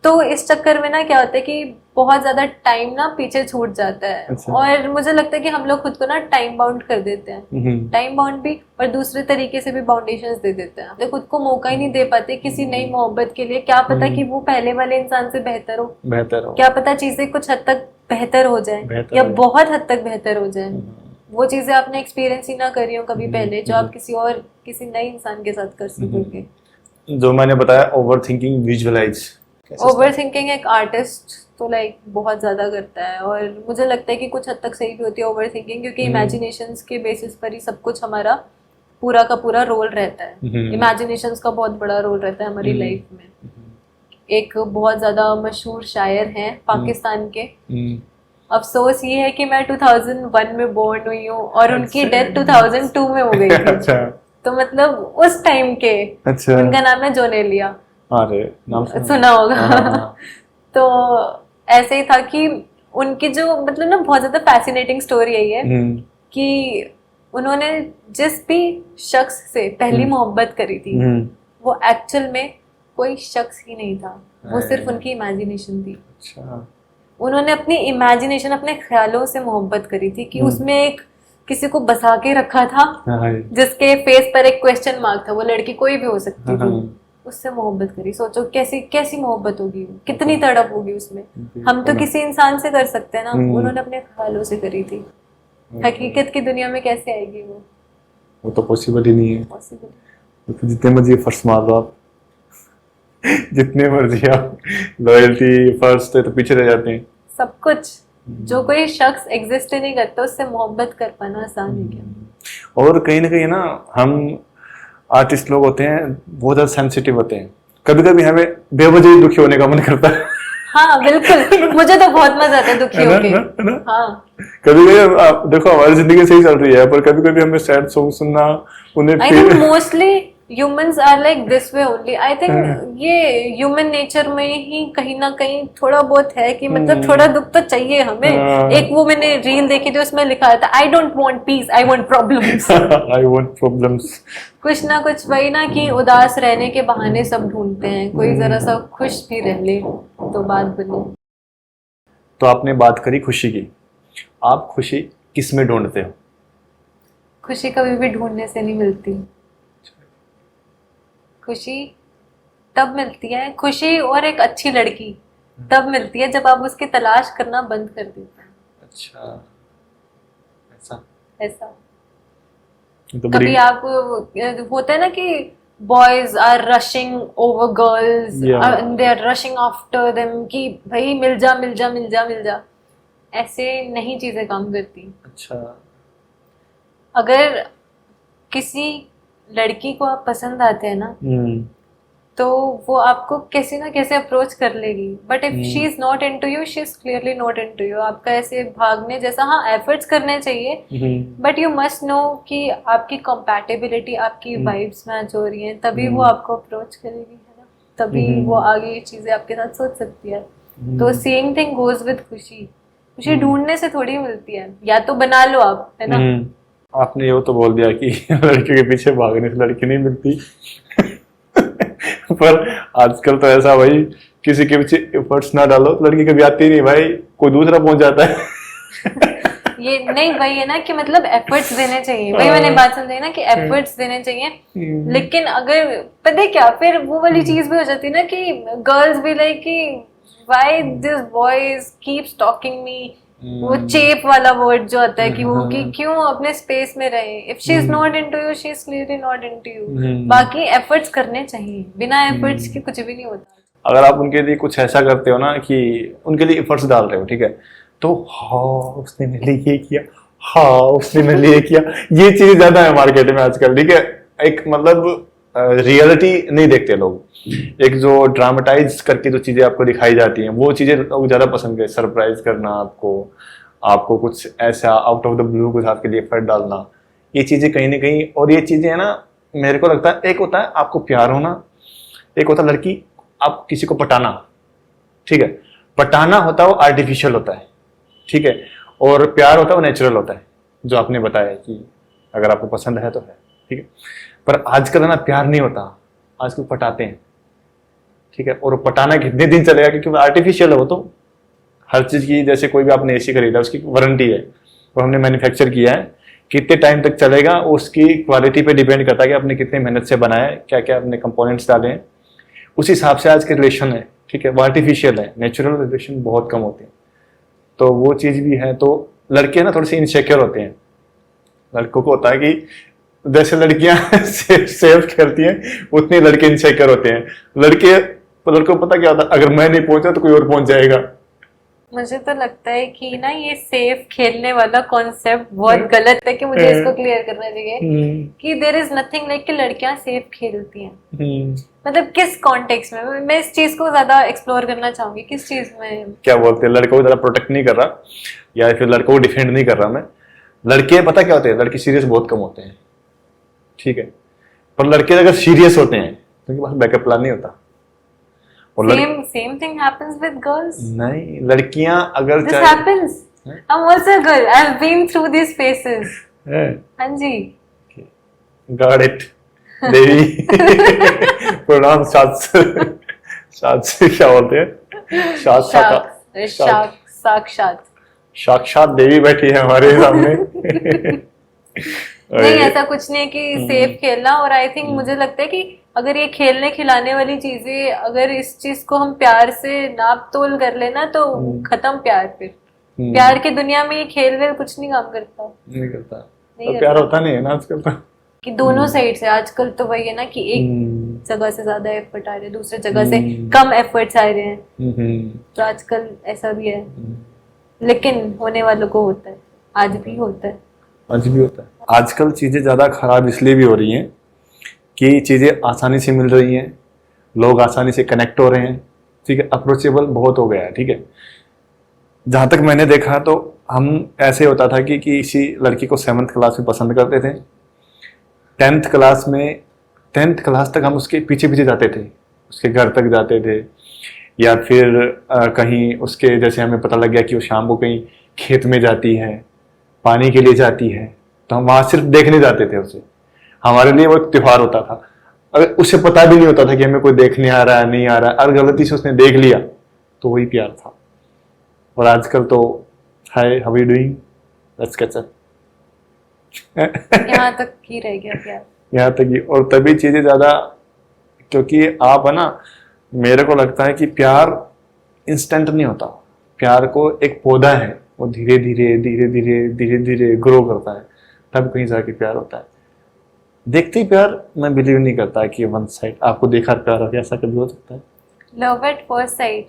तो इस चक्कर में ना क्या होता है कि बहुत ज्यादा टाइम ना पीछे छूट जाता है। और मुझे लगता है कि हम लोग खुद को ना टाइम बाउंड कर देते हैं, टाइम बाउंड भी और दूसरे तरीके से भी बाउंडेशंस दे देते हैं। तो खुद को मौका ही नहीं दे पाते किसी नई मोहब्बत के लिए। क्या पता कि वो पहले वाले इंसान से बेहतर हो, क्या पता चीजें कुछ हद तक बेहतर हो जाए या बहुत हद तक बेहतर हो जाए। वो चीजें आपने एक्सपीरियंस ही ना करी हो कभी पहले जो आप किसी नए इंसान के साथ कर सकोगे। जो मैंने बताया over thinking, visualise. Over thinking एक आर्टिस्ट तो लाइक बहुत ज्यादा करता है और मुझे लगता है कि कुछ हद तक सही भी होती है ओवर थिंकिंग, क्योंकि इमेजिनेशंस के बेसिस पर ही सब कुछ हमारा पूरा का पूरा रोल रहता है। इमेजिनेशंस का बहुत बड़ा रोल रहता है हमारी लाइफ में। एक बहुत ज्यादा मशहूर शायर हैं पाकिस्तान के, अफसोस ये है कि मैं 2001 में बोर्न हुई हूँ और उनकी डेथ 2002 में हो गई थी। तो मतलब उस टाइम के, उनका नाम है जॉन एलिया, नाम सुना होगा। तो ऐसे ही था कि उनकी जो मतलब ना बहुत ज्यादा फैसिनेटिंग स्टोरी यही है कि उन्होंने जिस भी शख्स से पहली मोहब्बत करी थी वो एक्चुअल में कोई शख्स ही नहीं था, वो सिर्फ उनकी इमेजिनेशन थी। उन्होंने अपनी इमेजिनेशन, अपने ख्यालों से मोहब्बत करी थी कि उसमें एक किसी को बसा के रखा था जिसके फेस पर एक क्वेश्चन मार्क था। वो लड़की कोई भी हो सकती थी, उससे मोहब्बत करी। सोचो कैसी मोहब्बत होगी, कितनी तड़प होगी उसमें। हम तो किसी इंसान से कर सकते हैं ना, उन्होंने अपने ख्यालों से करी थी। हकीकत की दुनिया में कैसे आएगी वो तो पॉसिबल ही नहीं है। पॉसिबल तो जितने मर्जी फर्स्ट मार दो आप, जितने मर्जी आप लॉयल्टी फर्स्ट तो पीछे रह जाते हैं सब कुछ। जो कोई शख्स एग्जिस्ट नहीं करता उससे मोहब्बत कर पाना आसान है क्या। और कहीं ना कहीं ना हम आर्टिस्ट लोग होते हैं बहुत ज्यादा सेंसिटिव होते हैं, कभी कभी हमें बेवजह दुखी होने का मन करता है। हाँ बिल्कुल, मुझे तो बहुत मजा आता है दुखी होके। हाँ कभी कभी आप देखो हमारी जिंदगी सही चल रही है पर कभी कभी हमें सैड सॉन्ग सुनना उन्हें I think mostly humans are like this way only. I think ये ह्यूमन नेचर में ही कहीं ना कहीं थोड़ा बहुत है कि मतलब थोड़ा दुख तो चाहिए हमें। एक वो मैंने रील देखी थी उसमें लिखा था I don't want piece, I want problems. I want problems. कुछ ना कुछ वही ना कि उदास रहने के बहाने सब ढूंढते हैं, कोई जरा सा खुश भी रह ले तो बात बने। तो आपने बात करी खुशी की, आप खुशी किस में ढूंढते हो? खुशी कभी भी ढूंढने से नहीं मिलती। खुशी तब मिलती है, खुशी और एक अच्छी लड़की तब मिलती है जब आप उसकी तलाश करना बंद कर देते हैं। अच्छा, ऐसा ऐसा तो कभी आप होता है ना कि boys are rushing over girls, they are rushing after them कि भाई मिल जा मिल जा मिल जा मिल जा। ऐसे नहीं चीजें काम करती। अच्छा, अगर किसी लड़की को आप पसंद आते हैं ना तो वो आपको कैसे ना कैसे अप्रोच कर लेगी, but if she is not into you, she is clearly not into you. आपका ऐसे भागने जैसा, हाँ एफर्ट्स करने चाहिए बट यू मस्ट नो कि आपकी कंपैटिबिलिटी, आपकी वाइब्स मैच हो रही हैं, तभी वो आपको अप्रोच करेगी, है ना, तभी वो आगे ये चीजें आपके साथ सोच सकती है। तो सेम थिंग गोज विद खुशी। खुशी ढूंढने से थोड़ी मिलती है, या तो बना लो आप, है ना। आपने ये तो बोल दिया कि लड़के के पीछे भागने से लड़की नहीं मिलती पर आजकल तो ऐसा भाई किसी के पीछे एफर्ट्स ना डालो तो लड़की कभी आती नहीं भाई, कोई दूसरा पहुंच जाता है। ये नहीं, वही है ना कि मतलब एफर्ट्स देने चाहिए, वही मैंने बात समझी ना कि एफर्ट्स देने चाहिए। लेकिन अगर पता है क्या, फिर वो वाली चीज भी हो जाती है ना कि गर्ल्स भी लाइक कि why this boys keep stalking me, वो चेप वाला वर्ड जो आता है कि वो कि क्यों अपने स्पेस में रहे। If she is not into you, she is clearly not into you. बाकी एफर्ट्स करने चाहिए, बिना एफर्ट्स के कुछ भी नहीं होता। अगर आप उनके लिए कुछ ऐसा करते हो ना कि उनके लिए एफर्ट्स डाल रहे हो, ठीक है, तो हाँ उसने मेरे लिए ये किया, हाँ उसने मेरे लिए किया, ये चीज ज्यादा है मार्केट में आजकल, ठीक है। एक मतलब रियलिटी नहीं देखते लोग, एक जो ड्रामेटाइज करके जो चीजें आपको दिखाई जाती हैं वो चीजें लोग ज्यादा पसंद करते। सरप्राइज करना आपको कुछ ऐसा आउट ऑफ द ब्लू कुछ आपके लिए एफर्ट डालना, ये चीजें कहीं ना कहीं, और ये चीजें है ना, मेरे को लगता है एक होता है आपको प्यार होना, एक होता है लड़की आप किसी को पटाना, ठीक है। पटाना होता है वो आर्टिफिशियल होता है, ठीक है, और प्यार होता है वो नेचुरल होता है, जो आपने बताया कि अगर आपको पसंद है तो है, ठीक है। पर आजकल है ना प्यार नहीं होता, आजकल पटाते हैं, ठीक है, और पटाना कितने दिन चलेगा क्योंकि वो आर्टिफिशियल है, वो तो हर चीज की, जैसे कोई भी आपने एसी खरीदा उसकी वारंटी है, वो हमने मैन्युफैक्चर किया है, कितने टाइम तक चलेगा उसकी क्वालिटी पे डिपेंड करता है कि आपने कितने मेहनत से बनाया है, क्या क्या आपने कंपोनेंट्स डाले हैं, उस हिसाब से आज के रिलेशन है, ठीक है। वो आर्टिफिशियल है, नेचुरल रिलेशन बहुत कम होते हैं, तो वो चीज भी है। तो लड़के ना थोड़े से इनसिक्योर होते हैं, लड़कों को होता है कि जैसे लड़कियां सेफ खेलती हैं उतने लड़के इनसिक्योर होते हैं। लड़कों को पता क्या होता है, अगर मैं नहीं पहुंचा तो कोई और पहुंच जाएगा। मुझे तो लगता है कि ना ये सेफ खेलने वाला कॉन्सेप्ट बहुत गलत है, कि मुझे इसको क्लियर करना चाहिए कि देयर इज नथिंग लाइक कि लड़कियां सेफ खेलती हैं। मतलब किस कॉन्टेक्स्ट में, मैं इस चीज को ज्यादा एक्सप्लोर करना चाहूंगी, किस चीज में क्या बोलते हैं, लड़कों को ज्यादा प्रोटेक्ट नहीं कर रहा या फिर लड़कों को डिफेंड नहीं कर रहा मैं। लड़के पता क्या होते हैं, लड़के सीरियस बहुत कम होते हैं, ठीक है, पर लड़के अगर सीरियस होते हैं तो उनके पास बैकअप प्लान नहीं होता। और same thing happens with girls. नहीं, लड़कियां अगर this happens. I'm also a girl. I've been through these phases. हाँ जी. Got it. देवी प्रणाम। क्या बोलते हैं, साक्षात देवी बैठी है हमारे सामने। नहीं ऐसा कुछ नहीं कि सेफ खेलना, और आई थिंक मुझे लगता है कि अगर ये खेलने खिलाने वाली चीजें, अगर इस चीज को हम प्यार से नाप तोल कर लेना तो खत्म प्यार। फिर प्यार की दुनिया में ये खेल वेल कुछ नहीं काम करता, नहीं करता, तो प्यार होता नहीं है ना आजकल तो, कि दोनों साइड से। आजकल तो वही है ना कि एक जगह से ज्यादा एफर्ट आ रहे हैं, दूसरे जगह से कम एफर्ट्स आ रहे हैं, तो आजकल ऐसा भी है। लेकिन होने वालों को होता है, आज भी होता है, आज भी होता है। आजकल चीजें ज्यादा खराब इसलिए भी हो रही हैं कि चीजें आसानी से मिल रही हैं, लोग आसानी से कनेक्ट हो रहे हैं, ठीक है, अप्रोचेबल बहुत हो गया है, ठीक है। जहां तक मैंने देखा तो हम ऐसे होता था कि किसी लड़की को 7th क्लास में पसंद करते थे, 10th क्लास तक हम उसके पीछे पीछे जाते थे, उसके घर तक जाते थे, या फिर कहीं उसके, जैसे हमें पता लग गया कि वो शाम को कहीं खेत में जाती है, पानी के लिए जाती है, तो हम वहां सिर्फ देखने जाते थे उसे। हमारे लिए वो एक त्योहार होता था। अगर उसे पता भी नहीं होता था कि हमें कोई देखने आ रहा है नहीं आ रहा है, अगर गलती से उसने देख लिया तो वही प्यार था। और आजकल तो hi how you doing, let's catch up, यहाँ तक ही रह गया प्यार। यहाँ तक ही। और तभी चीजें ज्यादा, क्योंकि आप है ना, मेरे को लगता है कि प्यार इंस्टेंट नहीं होता। प्यार को एक पौधा है, वो धीरे धीरे धीरे धीरे धीरे धीरे ग्रो करता है, तब कहीं जाके प्यार होता है। देखते ही प्यार मैं बिलीव नहीं करता कि वन साइड, आपको देखा प्यार हो गया, ऐसा कभी हो सकता है? लव एट फर्स्ट साइट,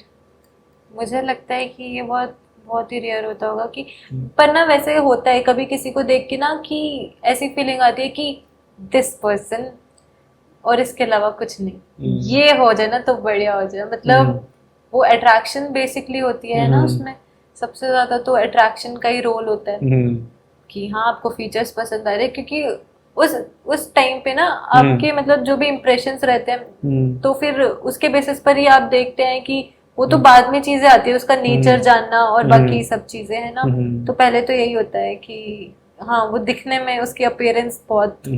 मुझे लगता है कि ये बहुत बहुत ही रेयर होता होगा कि, पर ना वैसे होता है कभी किसी को देख के ना कि ऐसी फीलिंग आती है कि दिस पर्सन और इसके अलावा कुछ नहीं, ये हो जाए ना तो बढ़िया हो जाए। मतलब वो अट्रैक्शन बेसिकली होती है ना, उसमें सबसे ज्यादा तो अट्रैक्शन का ही रोल होता है कि हाँ आपको फीचर्स पसंद आ रहे हैं, क्योंकि उस टाइम पे ना आपके मतलब जो भी इम्प्रेशंस रहते हैं, तो फिर उसके बेसिस पर ही आप देखते हैं कि वो तो बाद में चीजें आती है, उसका नेचर जानना और बाकी सब चीजें है ना। तो पहले तो यही होता है कि हाँ वो दिखने में उसकी अपीयरेंस बहुत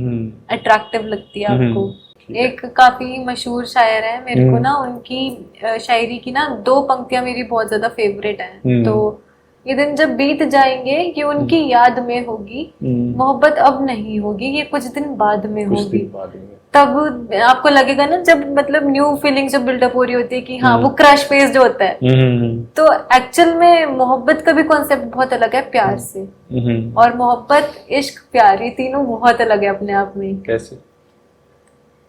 अट्रैक्टिव लगती है आपको। एक काफी मशहूर शायर है, मेरे को ना उनकी शायरी की ना 2 पंक्तियां मेरी बहुत ज्यादा फेवरेट हैं। तो ये दिन जब बीत जाएंगे ये उनकी याद में होगी, मोहब्बत अब नहीं होगी ये कुछ दिन बाद में होगी। तब आपको लगेगा ना, जब मतलब न्यू फीलिंग जब बिल्डअप हो रही होती है कि हाँ वो क्रश फेज जो होता है, तो एक्चुअल में मोहब्बत का भी कॉन्सेप्ट बहुत अलग है प्यार से। और मोहब्बत, इश्क, प्यार, ये तीनों बहुत अलग है अपने आप में। कैसे?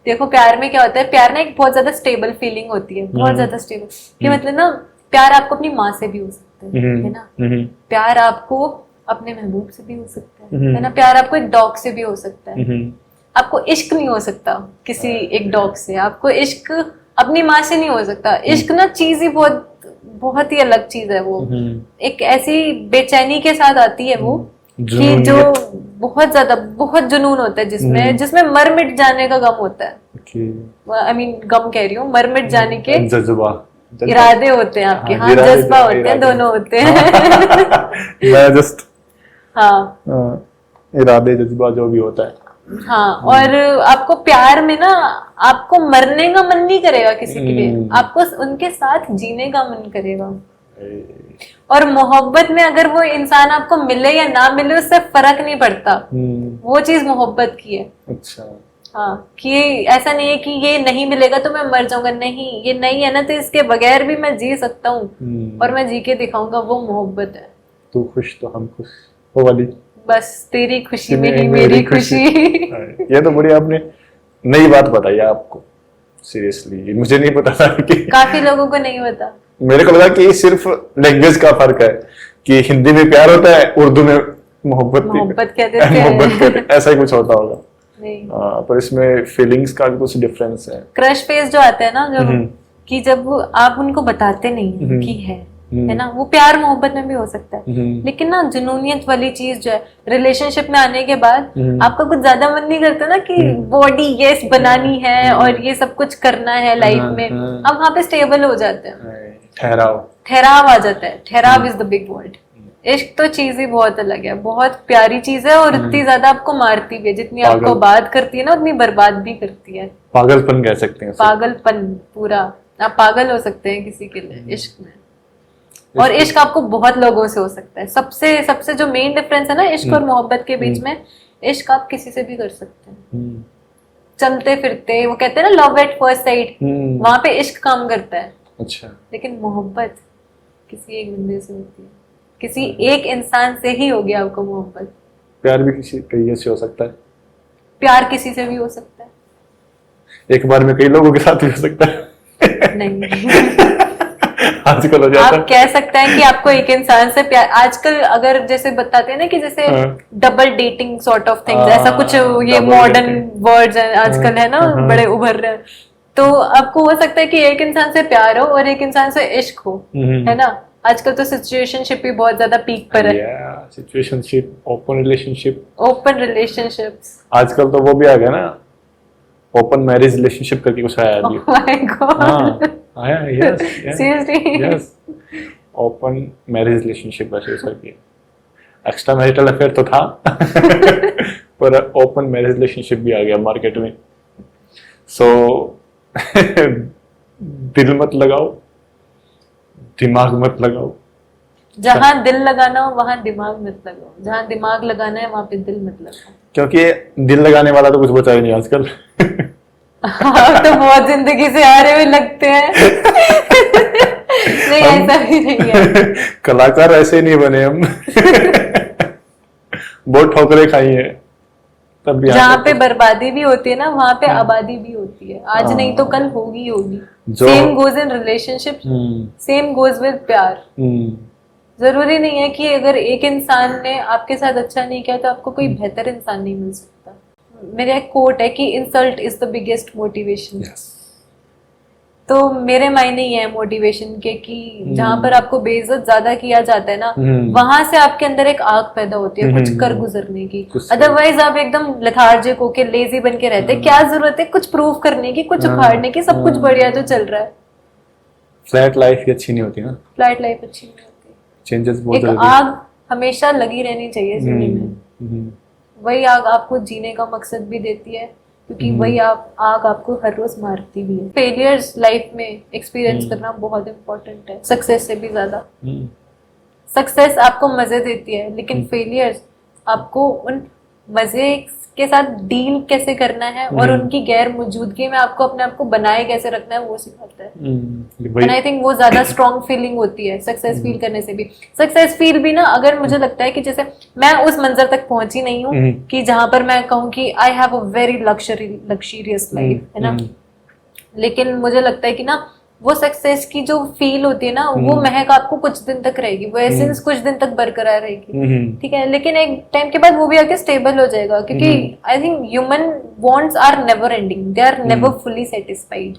देखो प्यार में क्या होता है, प्यार ना एक बहुत ज्यादा स्टेबल फीलिंग होती है, बहुत ज्यादा स्टेबल कि मतलब ना प्यार आपको अपनी माँ से भी हो सकता है ना, प्यार आपको अपने महबूब से भी हो सकता है ना, प्यार आपको एक डॉग से भी हो सकता है। आपको इश्क नहीं हो सकता किसी एक डॉग से, आपको इश्क अपनी माँ से नहीं हो सकता। इश्क ना चीज ही बहुत बहुत ही अलग चीज है। वो एक ऐसी बेचैनी के साथ आती है वो कि जो बहुत ज्यादा, बहुत जुनून होता है जिसमें मर मिट जाने का गम होता है। आई मीन गम कह रही हूँ, मर मिट जाने के जज्बा इरादे होते हैं आपके। हाँ जज्बा होते हैं, दोनों होते हैं। मैं जस्ट हाँ इरादे जज्बा जो भी होता है। हाँ, और आपको प्यार में ना आपको मरने का मन नहीं करेगा किसी के लिए, आपको उनके साथ जीने का मन करेगा। और मोहब्बत में अगर वो इंसान आपको मिले या ना मिले उससे फर्क नहीं पड़ता, वो चीज मोहब्बत की है। अच्छा। हाँ, कि ऐसा नहीं है कि ये नहीं मिलेगा तो मैं मर जाऊंगा, नहीं ये नहीं है ना तो इसके बगैर भी मैं जी सकता हूँ और मैं जी के दिखाऊंगा, वो मोहब्बत है। तू खुश तो हम खुश, वो वाली। बस तेरी खुशी में ही मेरी खुशी। ये तो बड़ी आपने नई बात बताई आपको, सीरियसली मुझे नहीं पता था कि काफी लोगों को नहीं पता। मेरे को लगा कि सिर्फ लैंग्वेज का फर्क है, कि हिंदी में प्यार होता है, उर्दू में मोहब्बत कहते हैं, ऐसा ही कुछ होता होगा। नहीं। पर इसमें फीलिंग्स का भी कुछ डिफरेंस है। क्रश फेज जो आता है ना, जो कि जब आप उनको बताते नहीं कि है ना, वो प्यार मोहब्बत में भी हो सकता है। लेकिन ना जुनूनियत वाली चीज जो है, रिलेशनशिप में आने के बाद आपका कुछ ज्यादा मन नहीं करता ना कि बॉडी यस बनानी है और ये सब कुछ करना है लाइफ में, अब वहां पे स्टेबल हो जाते हैं, ठहराव आ जाता है। ठहराव इज द बिग वर्ड। इश्क तो चीज ही बहुत अलग है, बहुत प्यारी चीज है और उतनी ज्यादा आपको मारती भी है, जितनी आपको बात करती है ना उतनी बर्बाद भी करती है। पागलपन कह सकते हैं, पागलपन पूरा, आप पागल हो सकते हैं किसी के लिए इश्क में। और इश्क आपको बहुत लोगों से हो सकता है। सबसे जो मेन डिफरेंस है ना इश्क और मोहब्बत के बीच में, इश्क आप किसी से भी कर सकते हैं, चलते फिरते। वो कहते हैं ना लव एट फर्स्ट साइट, वहां पे इश्क काम करता है। अच्छा। लेकिन मोहब्बत किसी एक बंदे से होती है, किसी एक इंसान से ही होगी आपको मोहब्बत। प्यार भी किसी कई से हो सकता है, प्यार किसी से भी हो सकता है, एक बार में कई लोगों के साथ भी हो सकता है। नहीं। आजकल हो जाता आप कह सकते हैं कि आपको एक इंसान से प्यार, आजकल अगर जैसे बताते हैं ना कि जैसे double dating sort of things, ऐसा कुछ ये मॉडर्न वर्ड्स आजकल है ना, बड़े उभर रहे हैं। तो आपको हो सकता है कि एक इंसान से प्यार हो और एक इंसान से इश्क हो, है ना। आजकल तो सिचुएशनशिप भी बहुत ज्यादा पीक पर है। सिचुएशनशिप, ओपन रिलेशनशिप्स आजकल तो वो भी आ गया ना, ओपन मैरिज रिलेशनशिप करके कुछ आया अभी। ओह माय गॉड, आया, yes seriously, yes, open marriage relationship वैसे करके। एक्स्ट्रा मैरिटल अफेयर तो था पर ओपन मैरिज रिलेशनशिप भी आ गया मार्केट में। सो दिल मत लगाओ, दिमाग मत लगाओ। जहां दिल लगाना हो वहां दिमाग मत लगाओ, जहां दिमाग लगाना है वहां पे दिल मत लगाओ, क्योंकि दिल लगाने वाला तो कुछ बचा ही नहीं आजकल। आप तो बहुत जिंदगी से हारे हुए लगते हैं। नहीं, ऐसा भी नहीं है। कलाकार ऐसे नहीं बने हम। बहुत ठोकरें खाई है तब भी जहाँ पे बर्बादी भी होती है ना वहां पे आबादी भी होती है। आज नहीं तो कल होगी होगी। Same goes in relationship, same goes with प्यार। जरूरी नहीं है कि अगर एक इंसान ने आपके साथ अच्छा नहीं किया तो आपको कोई बेहतर इंसान नहीं मिल सकता। मेरा एक कोट है कि insult is the biggest motivation. तो मेरे मायने ये है मोटिवेशन के कि जहां पर आपको बेइज्जत ज्यादा किया जाता है ना, वहां से आपके अंदर एक आग पैदा होती है कुछ कर गुजरने की। अदरवाइज आप एकदम लेथार्जिक होके लेजी बन के रहते हैं। क्या जरूरत है कुछ प्रूव करने की, कुछ उखाड़ने की? सब कुछ बढ़िया तो चल रहा है। फ्लैट लाइफ ही अच्छी नहीं होती ना, फ्लैट लाइफ अच्छी नहीं होती। चेंजेस बहुत एक आग हमेशा लगी रहनी चाहिए जीने में। वही आग आपको जीने का मकसद भी देती है, क्योंकि वही आग आपको हर रोज मारती भी है। फेलियर्स लाइफ में एक्सपीरियंस करना बहुत इम्पोर्टेंट है, सक्सेस से भी ज्यादा। सक्सेस आपको मजे देती है, लेकिन फेलियर्स आपको उन मजे के साथ डील कैसे करना है और उनकी गैर मौजूदगी में आपको अपने आप को बनाए कैसे रखना है वो सिखाता है। एंड आई थिंक वो ज्यादा स्ट्रॉन्ग फीलिंग होती है सक्सेस फील करने से भी। सक्सेस फील भी ना, अगर मुझे लगता है कि जैसे मैं उस मंजर तक पहुंची नहीं हूँ कि जहां पर मैं कहूँ कि I have a very luxurious life, है ना, लेकिन मुझे लगता है कि ना वो सक्सेस की जो फील होती है ना, वो महक आपको कुछ दिन तक रहेगी, वो एसेंस कुछ दिन तक बरकरार रहेगी, ठीक है। लेकिन एक टाइम के बाद वो भी आके स्टेबल हो जाएगा, क्योंकि I think human wants are never ending, they are never fully satisfied,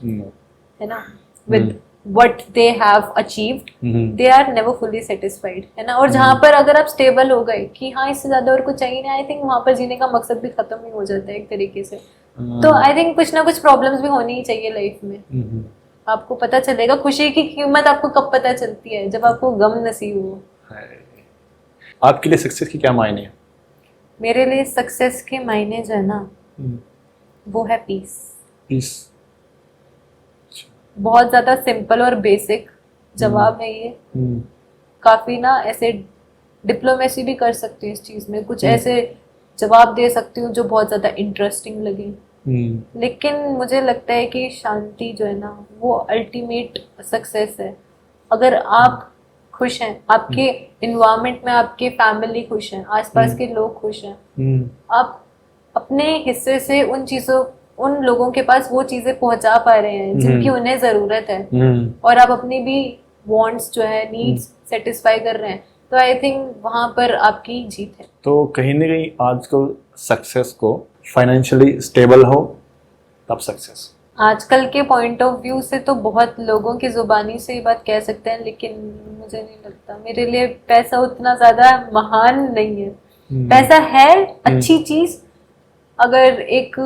है ना, with what they have achieved, they are never fully satisfied, है ना। और जहां पर अगर आप स्टेबल हो गए कि हाँ इससे ज्यादा और कुछ चाहिए नहीं, आई थिंक वहां पर जीने का मकसद भी खत्म ही हो जाता है एक तरीके से। तो आई थिंक कुछ ना कुछ प्रॉब्लम्स भी होनी ही चाहिए लाइफ में। आपको पता चलेगा खुशी की कीमत आपको कब पता चलती है, जब आपको गम नसीब हो। आपके लिए सक्सेस की क्या मायने है? मेरे लिए सक्सेस के मायने जो है ना, वो है पीस। पीस, बहुत ज्यादा सिंपल और बेसिक जवाब है ये। काफी ना ऐसे डिप्लोमेसी भी कर सकती हूँ इस चीज में, कुछ ऐसे जवाब दे सकती हूँ जो बहुत ज्यादा इंटरेस्टिंग लगे, लेकिन मुझे लगता है कि शांति जो है ना वो अल्टीमेट सक्सेस है। अगर आप खुश हैं, आपके इन्वायरमेंट में आपके फैमिली खुश हैं, आसपास के लोग खुश हैं, आप अपने हिस्से से उन लोगों के पास वो चीजें पहुंचा पा रहे हैं जिनकी उन्हें जरूरत है, और आप अपनी भी वांट्स जो है, नीड्स सेटिस्फाई कर रहे हैं, तो आई थिंक वहां पर आपकी जीत है। तो कहीं ना कहीं आजकल सक्सेस को फाइनेंशियली स्टेबल हो तब सक्सेस। आजकल के पॉइंट ऑफ व्यू से तो बहुत लोगों की जुबानी से ये बात कह सकते हैं, लेकिन मुझे नहीं लगता। मेरे लिए पैसा उतना ज्यादा महान नहीं है। पैसा है अच्छी चीज, अगर एक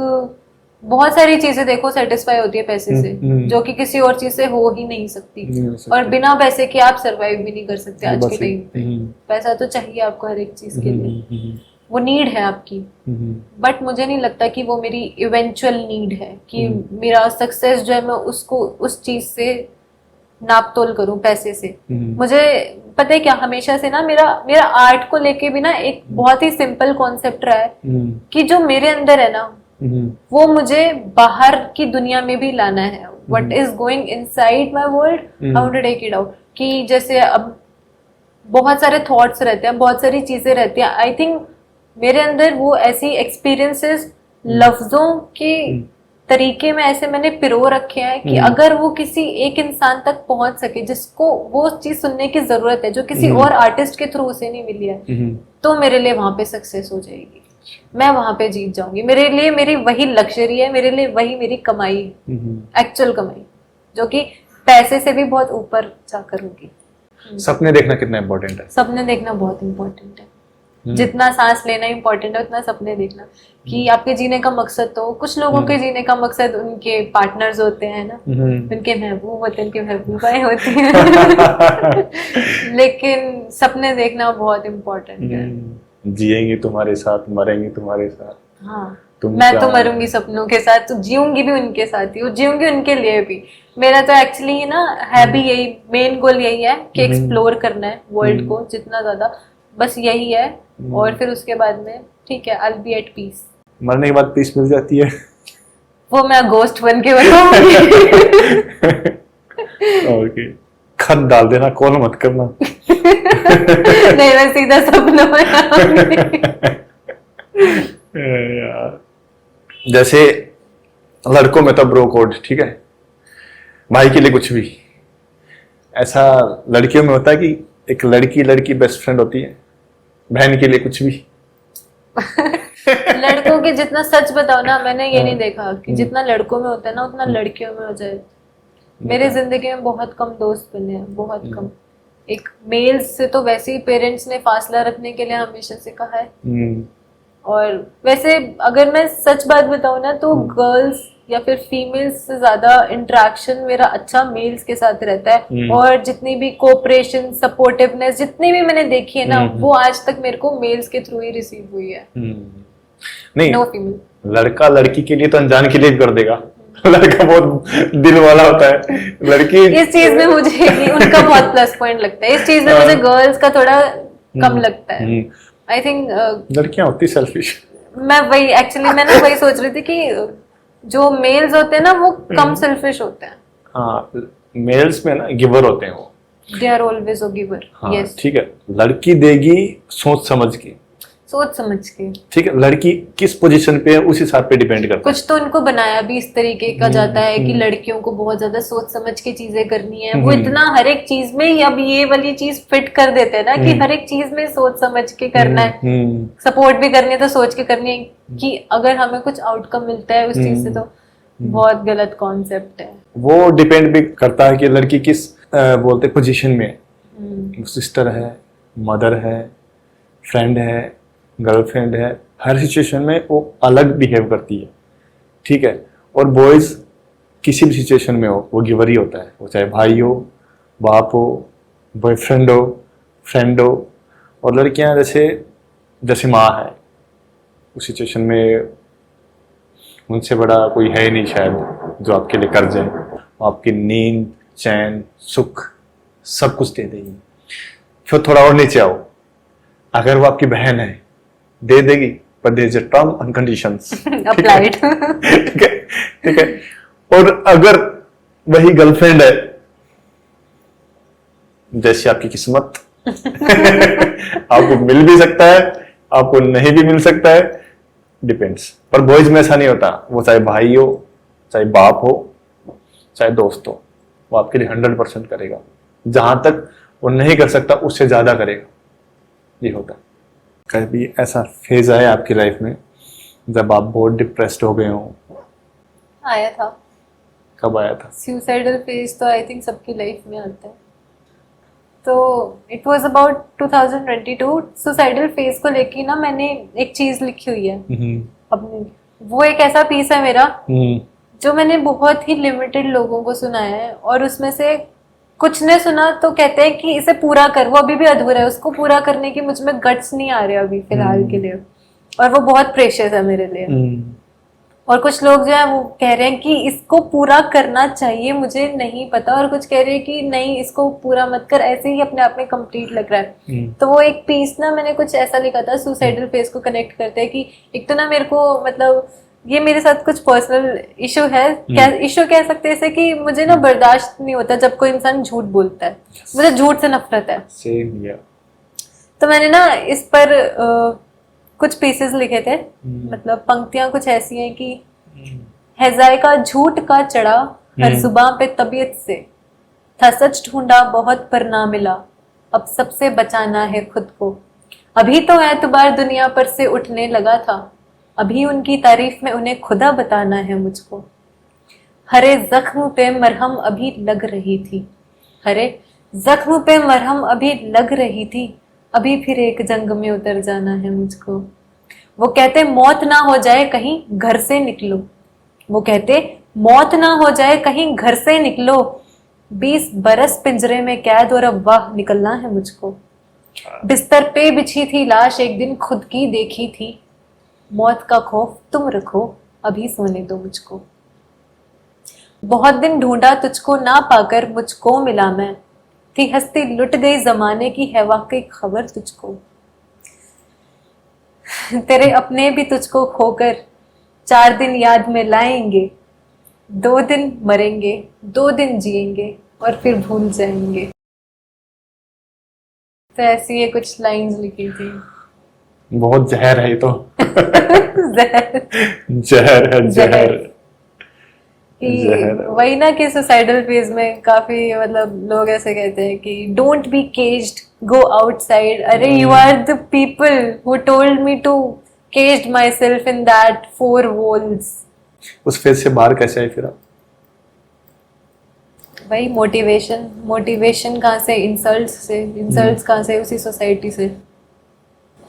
बहुत सारी चीजें देखो सेटिस्फाई होती है पैसे से, जो कि किसी और चीज से हो ही नहीं सकती, और बिना पैसे के आप सरवाइव भी नहीं कर सकते आज के टाइम पे। पैसा तो चाहिए आपको हर एक चीज के लिए, वो नीड है आपकी, बट मुझे नहीं लगता कि वो मेरी इवेंचुअल नीड है कि मेरा सक्सेस जो है मैं उसको उस चीज से नाप तोल करूं पैसे से। मुझे पता है क्या, हमेशा से ना मेरा आर्ट को लेके भी ना एक बहुत ही सिंपल कॉन्सेप्ट रहा है कि जो मेरे अंदर है ना वो मुझे बाहर की दुनिया में भी लाना है। What is going inside my world, I want to take it out. कि जैसे अब बहुत सारे थॉट्स रहते हैं, बहुत सारी चीजें रहती हैं, आई थिंक मेरे अंदर वो ऐसी एक्सपीरियंसेस लफ्जों के तरीके में ऐसे मैंने पिरो रखे हैं कि अगर वो किसी एक इंसान तक पहुंच सके जिसको वो चीज सुनने की जरूरत है, जो किसी और आर्टिस्ट के थ्रू उसे नहीं मिली है, तो मेरे लिए वहां पे सक्सेस हो जाएगी। मैं वहां पे जीत जाऊंगी। मेरे लिए मेरी वही लग्जरी है, मेरे लिए वही मेरी कमाई है, एक्चुअल कमाई, जो कि पैसे से भी बहुत ऊपर जाकर होगी। सपने देखना कितना इम्पोर्टेंट है? सपने देखना बहुत इम्पोर्टेंट है। जितना सांस लेना इम्पोर्टेंट है, उतना सपने देखना, कि आपके जीने का मकसद। तो कुछ लोगों के जीने का मकसद उनके पार्टनर्स होते हैं ना, उनके महबूब होते हैं, उनके महबूबाएं होती हैं। लेकिन सपने देखना बहुत इम्पोर्टेंट है। जिएंगे तुम्हारे साथ, मरेंगे तुम्हारे साथ। हाँ, मैं तो मरूंगी सपनों के साथ, तो जीऊंगी भी उनके साथ ही, जीऊंगी उनके लिए भी। मेरा तो एक्चुअली ना है भी यही, मेन गोल यही है कि एक्सप्लोर करना है वर्ल्ड को जितना ज्यादा, बस यही है। और फिर उसके बाद में ठीक है, I will be at peace. मरने के बाद पीस मिल जाती है? वो मैं गोस्ट बन के बताऊंगी। ओके, खत डाल देना, कॉल मत करना। नहीं, मैं सीधा सपनों में आऊंगी। यार, जैसे लड़कों में तो ब्रो कोड, ठीक है, भाई के लिए कुछ भी। ऐसा लड़कियों में होता है कि एक लड़की बेस्ट फ्रेंड होती है, बहन के लिए कुछ भी। लड़कों के जितना सच बताओ ना, मैंने ये नहीं देखा कि जितना लड़कों में होता है ना उतना लड़कियों में हो जाए। मेरे जिंदगी में बहुत कम दोस्त बने हैं, बहुत कम। एक मेल्स से तो वैसे ही पेरेंट्स ने फासला रखने के लिए हमेशा से कहा है। और वैसे अगर मैं सच बात बताऊं ना, तो गर्ल्स या फिर फीमेल्स से ज्यादा इंटरेक्शन मेरा अच्छा मेल्स के साथ रहता है। और जितनी भी कोऑपरेशन, सपोर्टिवनेस जितनी भी मैंने देखी है ना, वो आज तक मेरे को मेल्स के थ्रू ही रिसीव हुई है। नहीं, नो फीमेल। लड़का लड़की के लिए तो अनजान के लिए भी कर देगा। लड़का बहुत दिल वाला होता है, लड़की इस चीज में मुझे उनका बहुत प्लस पॉइंट लगता है। इस चीज में मुझे गर्ल्स का थोड़ा कम लगता है। आई थिंक लड़कियां होती सेल्फिश। मैं ना वही सोच रही थी कि जो मेल्स होते हैं ना वो कम सेल्फिश होते हैं। हाँ, मेल्स में ना गिवर होते हैं वो। They are always a giver. Yes, ठीक है। लड़की देगी सोच समझ के, ठीक है। लड़की किस पोजीशन पे है उस हिसाब पे डिपेंड करता है। कुछ तो उनको बनाया भी इस तरीके का जाता है कि लड़कियों को बहुत ज्यादा सोच समझ के चीजें करनी है। वो इतना हर एक चीज में अब ये वाली चीज फिट कर देते हैं ना कि हर एक चीज में सोच समझ के करना है। सपोर्ट भी करनी है तो सोच के करनी है, कि अगर हमें कुछ आउटकम मिलता है उस चीज से, तो बहुत गलत कॉन्सेप्ट है। वो डिपेंड भी करता है कि लड़की किस बोलते पोजीशन में, सिस्टर है, मदर है, फ्रेंड है, गर्लफ्रेंड है। हर सिचुएशन में वो अलग बिहेव करती है, ठीक है। और बॉयज किसी भी सिचुएशन में हो वो गिवर ही होता है, वो चाहे भाई हो, बाप हो, बॉयफ्रेंड हो, फ्रेंड हो। और लड़कियां जैसे माँ है, उस सिचुएशन में उनसे बड़ा कोई है नहीं शायद जो आपके लिए कर जाए। वो आपकी नींद, चैन, सुख सब कुछ दे देगी। फिर थोड़ा और नीचे आओ, अगर वो आपकी बहन है दे देगी, पर there is a term and conditions applied. ठीक है। और अगर वही गर्लफ्रेंड है, जैसी आपकी किस्मत, आपको मिल भी सकता है, आपको नहीं भी मिल सकता है, डिपेंड्स। पर बॉयज में ऐसा नहीं होता। वो चाहे भाई हो, चाहे बाप हो, चाहे दोस्त हो, वो आपके लिए 100% करेगा। जहां तक वो नहीं कर सकता उससे ज्यादा करेगा। ये होता है। कभी ऐसा फेज आया आपकी लाइफ में जब आप बहुत डिप्रेस्ड हो गए हो? आया था। कब आया था? सुसाइडल फेज तो आई थिंक सबकी लाइफ में आता है। तो it was about 2022। Suicidal phase को लेके ना मैंने एक चीज लिखी हुई है अपनी। वो एक ऐसा पीस है मेरा जो मैंने बहुत ही लिमिटेड लोगों को सुनाया है, और उसमें से कुछ ने सुना तो कहते हैं कि इसे पूरा कर। वो अभी भी अधूरा है, उसको पूरा करने की मुझ में गट्स नहीं आ रहे अभी फिलहाल के लिए, और वो बहुत प्रेशियस है मेरे लिए। और कुछ लोग जो है वो कह रहे हैं कि इसको पूरा करना चाहिए, मुझे नहीं पता। और कुछ कह रहे हैं कि नहीं, इसको पूरा मत कर, ऐसे ही अपने आप में कंप्लीट लग रहा है। तो वो एक पीस ना मैंने कुछ ऐसा लिखा था, सुसाइडल फेज को कनेक्ट करते हैं कि एक तो ना मेरे को मतलब ये मेरे साथ कुछ पर्सनल इशू है, क्या इशू कह सकते हैं इसे, कि मुझे ना बर्दाश्त नहीं होता जब कोई इंसान झूठ बोलता है। मुझे झूठ से नफरत है। Same here. तो मैंने ना इस पर कुछ पीसेस लिखे थे। मतलब पंक्तियां कुछ ऐसी हैं कि है जायका झूठ का चढ़ा हर जुबां पे तबीयत से, था सच ढूंढा बहुत पर ना मिला, अब सबसे बचाना है खुद को। अभी तो एतबार दुनिया पर से उठने लगा था, अभी उनकी तारीफ में उन्हें खुदा बताना है मुझको। हरे जख्म पे मरहम अभी लग रही थी, हरे जख्म पे मरहम अभी लग रही थी, अभी फिर एक जंग में उतर जाना है मुझको। वो कहते मौत ना हो जाए कहीं घर से निकलो, वो कहते मौत ना हो जाए कहीं घर से निकलो, 20 बरस पिंजरे में कैद और अब वाह निकलना है मुझको। बिस्तर पे बिछी थी लाश एक दिन खुद की देखी थी, मौत का खौफ तुम रखो अभी सोने दो मुझको। बहुत दिन ढूंढा तुझको ना पाकर मुझको मिला मैं, थी हस्ती लुट गई जमाने की है वाकई खबर तुझको। तेरे अपने भी तुझको खोकर 4 दिन याद में लाएंगे, 2 दिन मरेंगे 2 दिन जिएंगे और फिर भूल जाएंगे। तो ऐसी ये कुछ लाइंस लिखी थी। बहुत जहर है ये तो। जहर जहर है जहर। कि वही ना कि सुसाइडल फेज में काफी मतलब लोग ऐसे कहते हैं कि don't be caged, go outside. अरे you are the people who told me to caged my self in that 4 walls। उस फेज से बाहर कैसे आए फिर आप? वही मोटिवेशन कहाँ से? इंसल्ट्स कहाँ से? उसी सोसाइटी से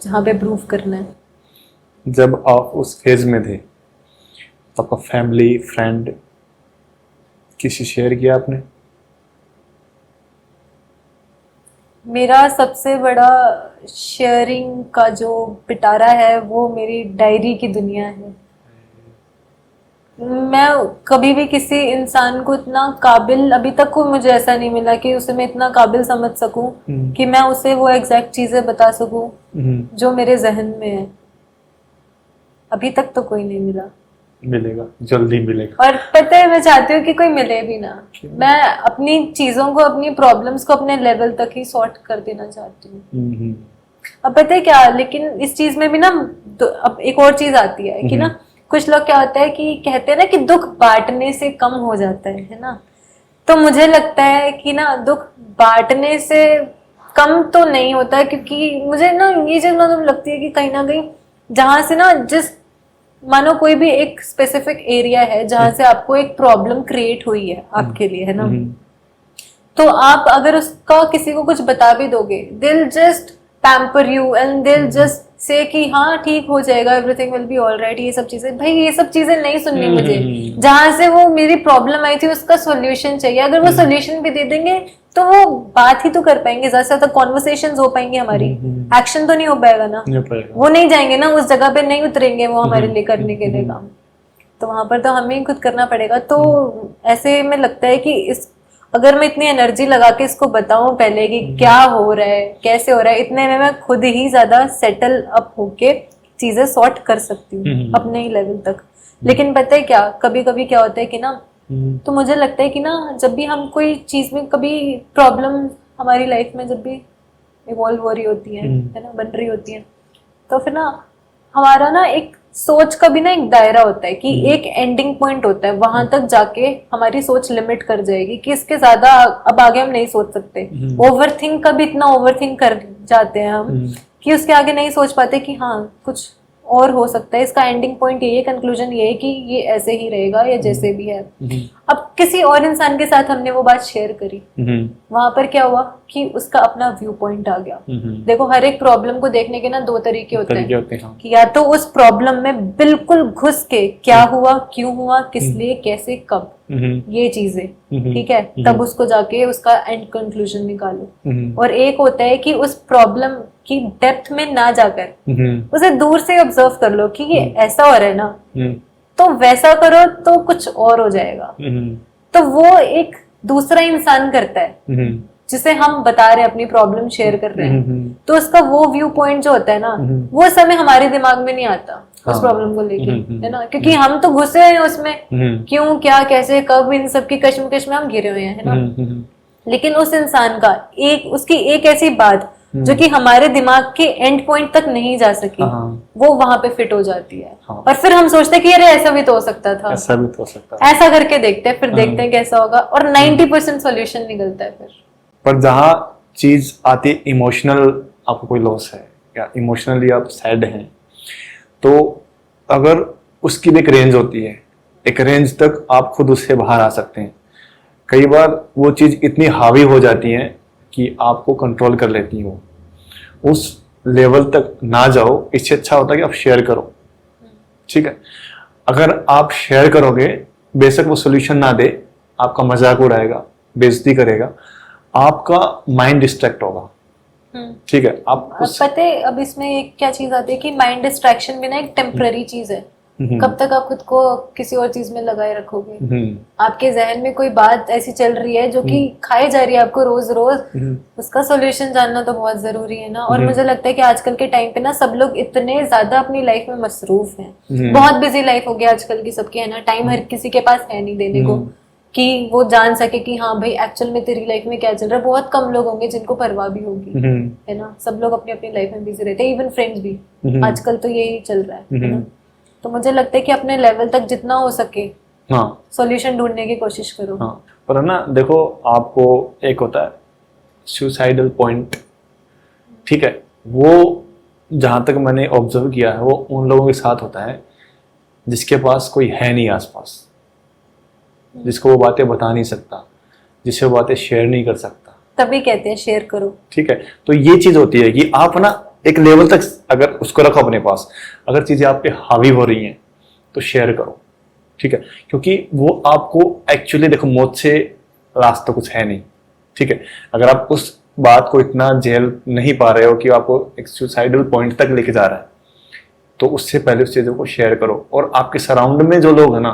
जहाँ पे प्रूव करना है। जब आप उस फेज में थे तो आपका फैमिली फ्रेंड किसी शेयर किया आपने? मेरा सबसे बड़ा शेयरिंग का जो पिटारा है वो मेरी डायरी की दुनिया है। मैं कभी भी किसी इंसान को इतना काबिल, अभी तक को मुझे ऐसा नहीं मिला कि उसे मैं इतना काबिल समझ सकूं कि मैं उसे वो एग्जैक्ट चीजें बता सकूं जो मेरे जहन में है। अभी तक तो कोई नहीं मिला। मिलेगा, जल्दी मिलेगा। और पता है मैं चाहती हूँ कि कोई मिले भी ना। मैं अपनी चीजों को, अपनी प्रॉब्लम्स को अपने लेवल तक ही सॉर्ट कर देना चाहती हूँ। अब पता है क्या, लेकिन इस चीज में भी ना अब एक और चीज आती है कि ना कुछ लोग क्या होता है कि कहते हैं ना कि दुख बांटने से कम हो जाता है ना। तो मुझे लगता है कि ना दुख बांटने से कम तो नहीं होता है, क्योंकि मुझे ना ये चीज मतलब लगती है कि कहीं ना कहीं जहां से ना, जिस मानो कोई भी एक स्पेसिफिक एरिया है जहां से आपको एक प्रॉब्लम क्रिएट हुई है आपके लिए, है ना, तो आप अगर उसका किसी को कुछ बता भी दोगे, दिल जस्ट पैम्पर यू एंड दिल जस्ट से कि हाँ ठीक हो जाएगा, एवरीथिंग विल बी ऑलराइट। ये सब चीजें, भाई ये सब चीजें नहीं सुननी मुझे। जहां से वो मेरी प्रॉब्लम आई थी उसका सॉल्यूशन चाहिए। अगर वो सॉल्यूशन भी दे देंगे तो वो बात ही तो कर पाएंगे, ज्यादा से ज्यादा कॉन्वर्सेशंस हो पाएंगी हमारी, एक्शन तो नहीं हो पाएगा ना। वो नहीं जाएंगे ना उस जगह पे, नहीं उतरेंगे वो हमारे लिए करने के लिए काम। तो वहां पर तो हमें ही खुद करना पड़ेगा। तो ऐसे में लगता है कि इस अगर मैं इतनी एनर्जी लगा के इसको बताऊं पहले कि क्या हो रहा है, कैसे हो रहा है, इतने में मैं खुद ही ज्यादा सेटल अप होके चीजें सॉर्ट कर सकती हूँ अपने ही लेवल तक। लेकिन पता है क्या, कभी कभी क्या होता है कि ना, तो मुझे लगता है कि ना जब भी हम कोई चीज में, कभी प्रॉब्लम हमारी लाइफ में जब भी इवॉल्व हो रही होती है ना, बन रही होती है, तो फिर ना हमारा ना एक सोच का भी ना एक दायरा होता है कि एक एंडिंग पॉइंट होता है, वहां तक जाके हमारी सोच लिमिट कर जाएगी कि इसके ज्यादा अब आगे हम नहीं सोच सकते। ओवरथिंक का भी इतना ओवरथिंक कर जाते हैं हम कि उसके आगे नहीं सोच पाते कि हाँ कुछ और हो सकता है, इसका एंडिंग पॉइंट ये है, कंक्लूजन ये है कि ये ऐसे ही रहेगा या जैसे भी है। अब किसी और इंसान के साथ हमने वो बात शेयर करी, वहां पर क्या हुआ कि उसका अपना व्यू पॉइंट आ गया। देखो हर एक प्रॉब्लम को देखने के ना 2 तरीके होते हैं कि या तो उस प्रॉब्लम में बिल्कुल घुस के क्या हुआ, क्यों हुआ, किस लिए, कैसे, कब, ये चीजें, ठीक है, तब उसको जाके उसका एंड कंक्लूजन निकालो। और एक होता है कि उस प्रॉब्लम की डेप्थ में ना जाकर उसे दूर से ऑब्जर्व कर लो कि ये ऐसा हो रहा है ना, तो वैसा करो तो कुछ और हो जाएगा। तो वो एक दूसरा इंसान करता है जिसे हम बता रहे हैं, अपनी प्रॉब्लम शेयर कर रहे हैं, तो उसका वो व्यू पॉइंट जो होता है ना, वो समय हमारे दिमाग में नहीं आता उस प्रॉब्लम को लेके, है ना, क्योंकि हम तो घुसे हुए हैं उसमें, क्यों, क्या, कैसे, कब, इन सब की कश्मकश में हम घिरे हुए हैं, है ना। लेकिन उस इंसान का उसकी एक ऐसी बात जो कि हमारे दिमाग के एंड पॉइंट तक नहीं जा सकी, वो वहां पे फिट हो जाती है। और फिर हम सोचते हैं कि अरे ऐसा भी तो हो सकता था, ऐसा भी तो हो सकता था, ऐसा करके देखते हैं, फिर देखते हैं कैसा होगा, और 90% सॉल्यूशन निकलता है फिर। पर जहाँ चीज आती इमोशनल, आपको कोई लॉस है, या इमोशनली आप सैड हैं, तो अगर उसकी भी एक रेंज होती है, एक रेंज तक आप खुद उससे बाहर आ सकते हैं। कई बार वो चीज़ इतनी हावी हो जाती है कि आपको कंट्रोल कर लेती है, वो उस लेवल तक ना जाओ। इससे अच्छा होता है कि आप शेयर करो, ठीक है। अगर आप शेयर करोगे, बेशक वो सोल्यूशन ना दे, आपका मजाक उड़ाएगा, बेइज्जती करेगा, आपका माइंड डिस्ट्रैक्ट होगा, ठीक है। आप पता है अब इसमें एक क्या चीज आती है कि माइंड डिस्ट्रैक्शन भी ना एक टेम्पररी चीज है। कब तक आप खुद को किसी और चीज में लगाए रखोगे? आपके जहन में कोई बात ऐसी चल रही है जो कि खाई जा रही है आपको रोज रोज, उसका सॉल्यूशन जानना तो बहुत जरूरी है ना। और मुझे लगता है कि आजकल के टाइम पे ना सब लोग इतने ज्यादा अपनी लाइफ में मसरूफ हैं, बहुत बिजी लाइफ हो गया आजकल की सबकी, है ना। टाइम हर किसी के पास है नहीं देने को कि वो जान सके कि हाँ भाई एक्चुअल में तेरी लाइफ में क्या चल रहा है। बहुत कम लोग होंगे जिनको परवाह भी होगी, है ना। सब लोग अपनी अपनी लाइफ में बिजी रहते हैं, इवन फ्रेंड्स भी। आजकल तो यही चल रहा है ना? तो मुझे लगता है कि अपने लेवल तक जितना हो सके हाँ सॉल्यूशन ढूंढने की कोशिश करो। हाँ, पर ना देखो, आपको एक होता है सुसाइडल पॉइंट, ठीक है। वो जहाँ तक मैंने ऑब्जर्व किया है, वो उन लोगों के साथ होता है जिसके पास कोई है नहीं आसपास, जिसको वो बातें बता नहीं सकता, जिससे वो बातें शेयर नहीं कर सकता, तभी कहते हैं शेयर करो, ठीक है। तो ये चीज होती है कि आप ना एक लेवल तक अगर उसको रखो अपने पास, अगर चीजें आप पे हावी हो रही हैं तो शेयर करो, ठीक है। क्योंकि वो आपको एक्चुअली, देखो, मौत से लास्ट तो कुछ है नहीं, ठीक है। अगर आप उस बात को इतना झेल नहीं पा रहे हो कि आपको एक सुसाइडल पॉइंट तक लेके जा रहा है, तो उससे पहले उस चीज़ों को शेयर करो। और आपके सराउंड में जो लोग हैं ना,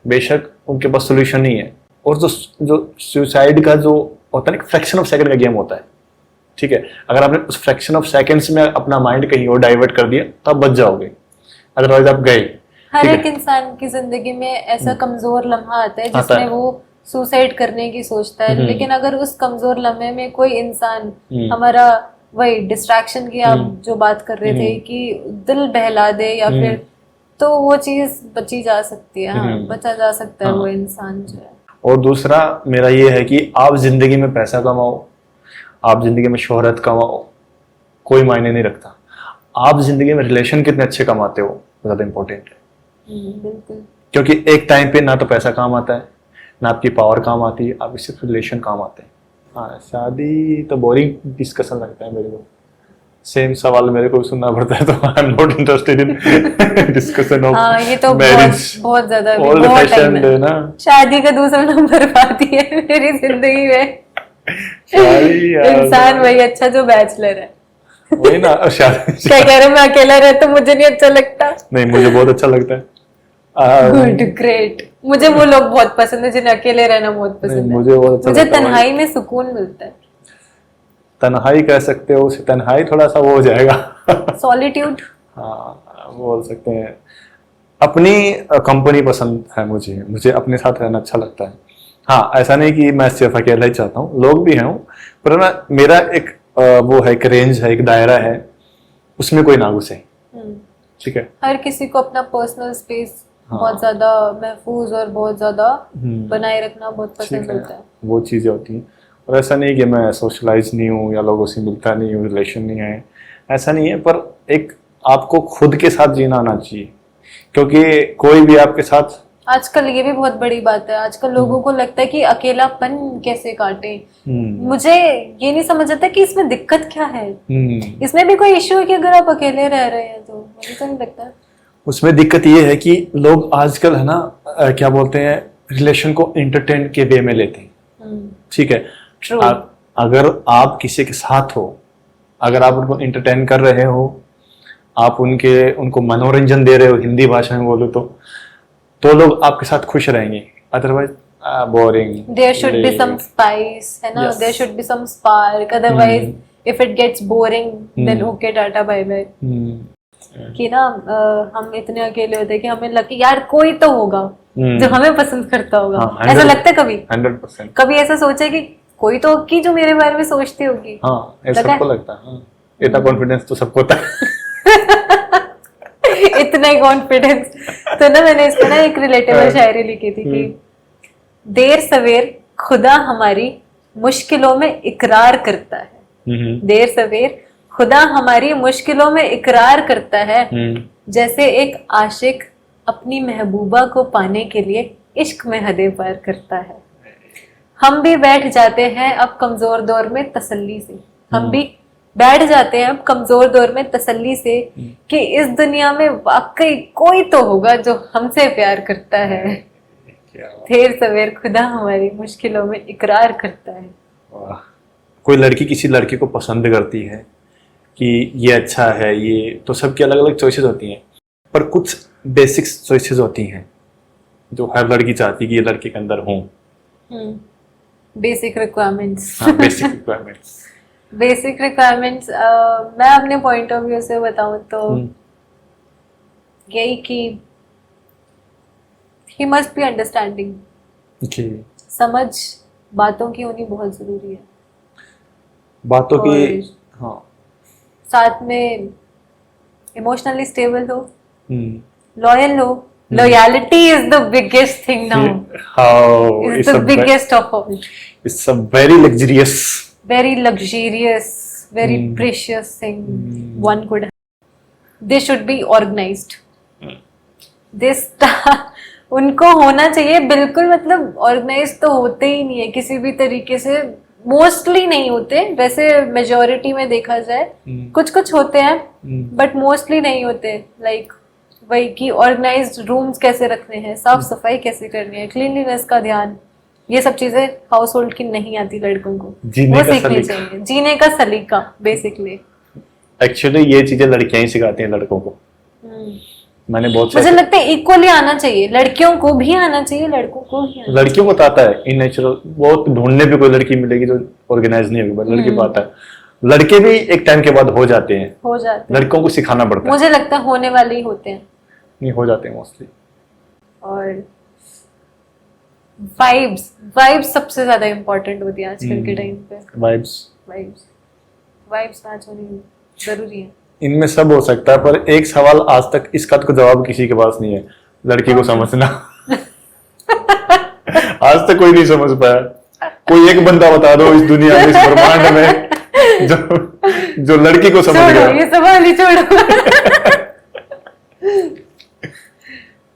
बेशक उनके पास सोल्यूशन नहीं है, और जो सुसाइड का जो होता है ना, फ्रैक्शन ऑफ सेकंड का गेम होता है, ठीक है। अगर आपने उस फ्रैक्शन ऑफ सेकंड्स में अपना माइंड कहीं और डाइवर्ट कर दिया तो आप बच जाओगे, अदरवाइज आप गए। हर एक इंसान की जिंदगी में ऐसा कमजोर लम्हा आता है जिसमें वो सुसाइड करने की सोचता है, लेकिन अगर उस कमजोर लम्हे में कोई इंसान हमारा वही डिस्ट्रैक्शन की आप जो बात कर रहे थे कि दिल बहला दे या फिर, तो वो चीज बची जा सकती है। हाँ, बचा जा सकता है वो इंसान जो है। और दूसरा मेरा ये है कि आप जिंदगी में पैसा कमाओ, आप जिंदगी में शोहरत कमाओ, कोई मायने नहीं रखता। आप जिंदगी में रिलेशन कितने अच्छे कमाते हो ज्यादा इंपॉर्टेंट है। बिल्कुल। क्योंकि एक टाइम पे ना तो पैसा काम आता है, ना आपकी पावर काम आती है, आप सिर्फ रिलेशन काम आते हैं। हाँ, शादी तो बोरिंग डिस्कशन लगता है मेरे को। सेम सवाल मेरे को सुनना पड़ता है, तो I am not interested in discussion of ये तो मैरिज। बहुत ज्यादा ओल्ड फैशन्ड है ना। शादी का दूसरा नंबर पाती है मेरी जिंदगी में। इंसान वही अच्छा जो बैचलर है, वही ना। शादी क्या कह रहे, मैं अकेला रहता तो मुझे नहीं अच्छा लगता। नहीं, मुझे बहुत अच्छा लगता है। Good, great. मुझे वो लोग बहुत पसंद है जिन्हें अकेले रहना बहुत पसंद है। मुझे बहुत अच्छा मुझे तन्हाई में सुकून मिलता है। तन्हाई कह सकते हो उसे, तन्हाई थोड़ा सा वो हो जाएगा। सॉलिट्यूड, हाँ बोल सकते हैं। अपनी कंपनी पसंद है मुझे अपने साथ रहना अच्छा लगता है। हाँ, ऐसा नहीं कि मैं सिर्फ अकेला ही चाहता हूँ, लोग भी हैं, पर ना मेरा एक वो है, एक रेंज है, एक दायरा है, उसमें कोई ना घुसे, ठीक है। हर किसी को अपना पर्सनल स्पेस बहुत ज्यादा महफूज और बहुत ज्यादा बनाए रखना बहुत पसंद होता है। वो चीजें होती हैं। और ऐसा नहीं कि मैं सोशलाइज नहीं हूँ या लोगों से मिलता नहीं हूँ, रिलेशन नहीं है, ऐसा नहीं है। पर एक आपको खुद के साथ जीना आना चाहिए, क्योंकि कोई भी आपके साथ, आजकल ये भी बहुत बड़ी बात है, आजकल लोगों को लगता है कि अकेलापन कैसे काटे। मुझे ये नहीं समझ आता कि इसमें दिक्कत क्या है। इसमें भी कोई इश्यू है कि अगर आप अकेले रह रहे हैं तो? मुझे तो नहीं लगता। उसमें दिक्कत ये है कि लोग आजकल, है ना, क्या बोलते हैं, रिलेशन को एंटरटेन के वे में लेते हैं, ठीक है। अगर आप किसी के साथ हो, अगर आप उनको एंटरटेन कर रहे हो, आप उनको मनोरंजन दे रहे हो, हिंदी भाषा में बोलो तो लोग आपके साथ खुश रहेंगे। Otherwise boring. There should be some spice, है ना, there should be some spark. Otherwise if it gets boring then okay, tata bye bye. कि ना हम इतने अकेले होते हैं कि हमें लगता है यार कोई तो होगा जो हमें पसंद करता होगा। ऐसा लगता है कभी? 100%। कभी ऐसा सोचा कि कोई तो होगी जो मेरे बारे में सोचती होगी? हाँ, सबको लगता है। इतना कॉन्फिडेंस तो सबको होता है। इतना ही कॉन्फिडेंस तो ना, मैंने इस पे ना एक रिलेटेबल शायरी लिखी थी कि देर सवेर खुदा हमारी मुश्किलों में इकरार करता है, देर सवेर खुदा हमारी मुश्किलों में इकरार करता है, जैसे एक आशिक अपनी महबूबा को पाने के लिए इश्क में हदें पार करता है। हम भी बैठ जाते हैं अब कमजोर दौर में तसल्ली से, हम भी बैठ जाते हैं अब कमजोर दौर में तसल्ली से कि इस दुनिया में वाकई कोई तो होगा जो हमसे प्यार करता है। देर सवेर खुदा हमारी मुश्किलों में इकरार करता है। वाह। कोई लड़की किसी लड़के को पसंद करती है कि ये अच्छा है, ये तो सबकी अलग अलग चॉइसेस होती हैं, पर कुछ बेसिक चॉइसेस होती हैं जो हर लड़की चाहती है कि ये लड़के के अंदर हों। Basic requirements. हाँ, बेसिक रिक्वायरमेंट्स। बेसिक रिक्वायरमेंट्स मैं अपने पॉइंट ऑफ व्यू से बताऊं तो यही कि ही मस्ट बी अंडरस्टैंडिंग। समझ बातों की होनी बहुत जरूरी है। बातों की, हाँ। साथ में इमोशनली स्टेबल हो, लॉयल हो। Loyalty is the biggest thing now. It's the biggest of all. It's a very luxurious, very precious thing one could have. They should be organized. उनको होना चाहिए बिल्कुल, मतलब ऑर्गेनाइज तो होते ही नहीं है किसी भी तरीके से, मोस्टली नहीं होते। वैसे मेजॉरिटी में देखा जाए कुछ कुछ होते हैं, बट मोस्टली नहीं होते। लाइक वही कि ऑर्गेनाइज्ड रूम्स कैसे रखने हैं, साफ सफाई कैसे करनी है, क्लीनलीनेस का ध्यान, ये सब चीजें हाउस होल्ड की नहीं आती लड़कों को, वो सीखनी चाहिए। जीने का सलीका बेसिकली। एक्चुअली ये चीजें लड़कियां ही सिखाती हैं लड़कों को। मैंने बहुत, मुझे लगता है इक्वली आना चाहिए, लड़कियों को भी आना चाहिए, लड़कों को भी आना। लड़कियों को तो आता है इन नेचुरल, बहुत ढूंढने पे कोई लड़की मिलेगी जो ऑर्गेनाइज नहीं होगी, लड़की को आता है। लड़के भी एक टाइम के बाद हो जाते हैं, लड़कों को सिखाना पड़ता है। मुझे लगता है होने वाले ही होते हैं, नहीं हो जाते हैं मोस्टली। और वाइब्स सबसे ज्यादा इम्पोर्टेंट होती है आजकल के टाइम पे। वाइब्स मैच होनी जरूरी है। इनमें सब हो सकता है, पर एक सवाल आज तक इसका तो जवाब किसी के पास नहीं है, लड़की को समझना। आज तक कोई नहीं समझ पाया। कोई एक बंदा बता दो इस दुनिया में, इस ब्रह्मांड में, जो लड़की को समझ गया। ये सवाल ही छोड़ो।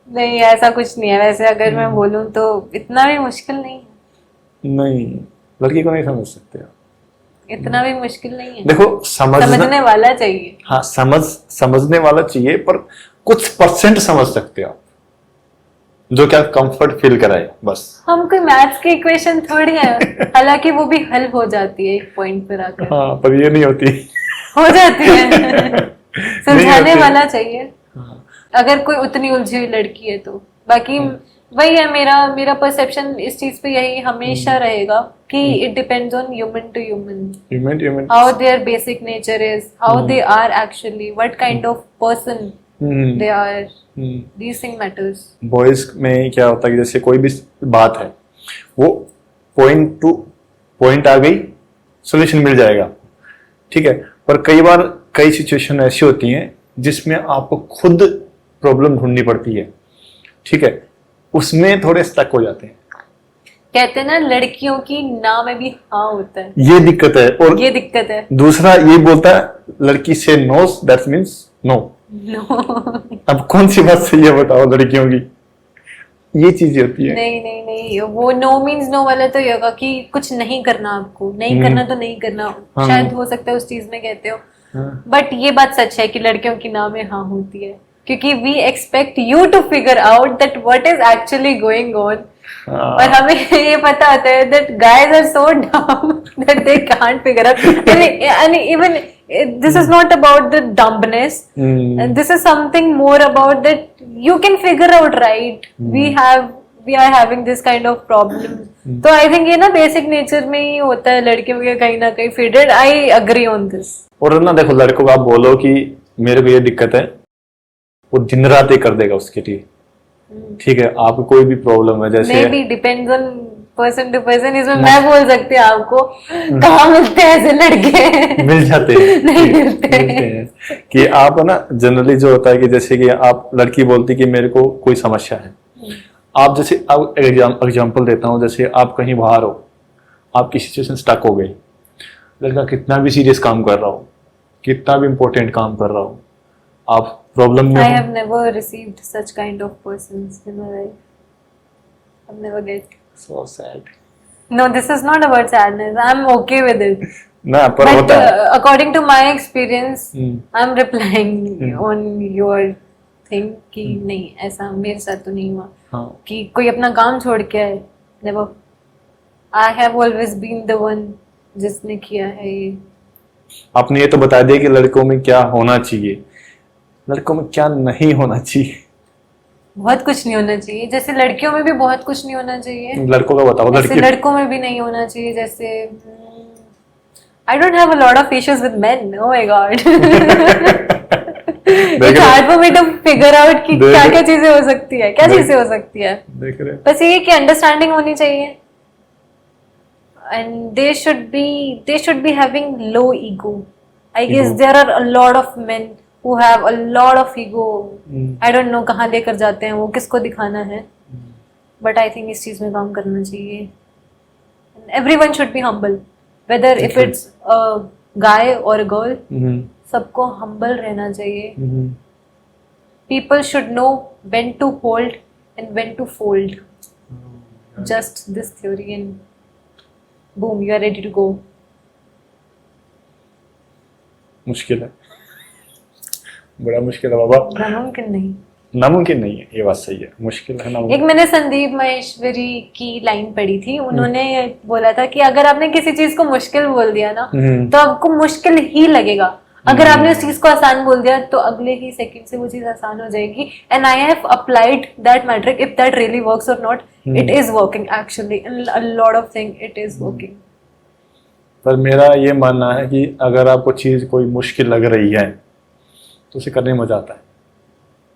नहीं, ऐसा कुछ नहीं है। वैसे अगर मैं बोलूं तो इतना भी मुश्किल नहीं है। नहीं, लड़की को नहीं समझ सकते, इतना भी मुश्किल नहीं है। देखो समझने वाला चाहिए। हाँ, समझने वाला चाहिए, पर कुछ परसेंट समझ सकते हो आप, जो क्या कंफर्ट फील कराए बस। हम कोई मैथ्स की इक्वेशन थोड़ी है, हालांकि वो भी हल हो जाती है एक पॉइंट पर आकर। हाँ, पर ये नहीं होती। हो जाती है। समझाने वाला चाहिए। अगर कोई उतनी उलझी हुई लड़की है तो। बाकी वही है, मेरा परसेप्शन इस चीज पे यही हमेशा रहेगा कि it depends on human to human, how their basic nature is, how they are actually, what kind of person they are, these thing matters. Boys में क्या होता है कि जैसे कोई भी बात है, वो पॉइंट टू पॉइंट आ गई, सॉल्यूशन मिल जाएगा, ठीक है। पर कई बार कई सिचुएशन ऐसी होती हैं जिसमें आपको खुद प्रॉब्लम ढूंढनी पड़ती है, ठीक है, उसमें थोड़े स्टक हो जाते हैं। कहते हैं ना, लड़कियों की ना में भी हाँ होता है, ये दिक्कत है। और ये दिक्कत है। दूसरा ये बोलता है लड़की से नो, दैट मींस नो। अब कौन सी बात सही है बताओ लड़कियों की? ये चीजें होती है। नहीं, वो नो मींस नो वाला तो ये होगा कि कुछ नहीं करना, आपको नहीं करना तो नहीं करना। शायद हो सकता है उस चीज में कहते हो, बट ये बात सच है कि लड़कियों की ना में हाँ होती है, क्योंकि we expect you to figure out that what is actually going on. और हमें ये पता होता है that guys are so dumb that they can't figure out. And even this is not about the dumbness, this is something more about that you can figure out, right? We are having this kind of problem. तो I think ये ना basic nature में ही होता है लड़कियों के कहीं ना कहीं fitted. I agree on this. और ना देखो, लड़कों को आप बोलो कि मेरे को ये दिक्कत है, वो दिन रात ही कर देगा उसके लिए, ठीक है। आपको कोई भी प्रॉब्लम है, जैसे maybe depends on person to person. इसमें मैं बोल सकती हूँ आपको कहाँ मिलते हैं ऐसे लड़के? मिल जाते हैं। नहीं मिलते हैं कि आप ना जनरली जो होता है कि जैसे कि आप लड़की बोलती कि मेरे को कोई समस्या है, आप जैसे अब एग्जाम्पल देता हूँ, जैसे आप कहीं बाहर हो, आपकी सिचुएशन स्टक हो गई, लड़का कितना भी सीरियस काम कर रहा हो, कितना भी इम्पोर्टेंट काम कर रहा हो, आप प्रॉब्लम में I हो। have never received such kind of persons in my life. I've never get. So sad. No, this is not about sadness. I'm okay with it. ना पर But होता है। according to my experience, hmm, I'm replying hmm. on your thing कि नहीं ऐसा मेरे साथ तो नहीं हुआ हाँ कि कोई अपना काम छोड़ के आए. Never. I have always been the one जिसने किया है ये. आपने ये तो बता दिया कि लड़कों में क्या होना चाहिए, लड़कों में क्या नहीं होना चाहिए। बहुत कुछ नहीं होना चाहिए, जैसे लड़कियों में भी बहुत कुछ नहीं होना चाहिए, लड़कों का बताओ। जैसे लड़की लड़कों में भी नहीं होना चाहिए. जैसे I don't have a lot of issues with men. Oh my God. It's hard for me to figure out कि देख क्या रहे- क्या चीजें हो सकती है, क्या देख- चीजें हो सकती है. देख रहे हैं। बस ये कि अंडरस्टैंडिंग होनी चाहिए and they should be having low ego. I guess Ego. there are a lot of men who have a lot of ego. Hmm, I don't know कहाँ लेकर जाते हैं वो, किसको दिखाना है. बट आई थिंक इस चीज में काम करना चाहिए. Everyone should be humble, whether if Okay. It's a guy और अ गर्ल. हम्म, सबको हम्बल रहना चाहिए. Hmm, people should know when to hold and when to fold. Just this theory and boom you are ready to go. मुश्किल है, बड़ा मुश्किल है बाबा। नामुमकिन नहीं. नामुमकिन नहीं है, ये बात सही है, मुश्किल है एक नामुमकिन। मैंने संदीप महेश्वरी की लाइन पढ़ी थी. उन्होंने बोला था कि अगर आपने किसी चीज को मुश्किल बोल दिया ना हम्म, तो आपको मुश्किल ही लगेगा. अगर आपने उस चीज को आसान बोल दिया तो अगले ही सेकंड से वो चीज आसान हो जाएगी. And I have applied that metric. If that really works और not, it is working actually. A lot of thing it is working. पर मेरा ये मानना है कि अगर आपको चीज कोई मुश्किल लग रही है तो उसे करने में मजा आता है।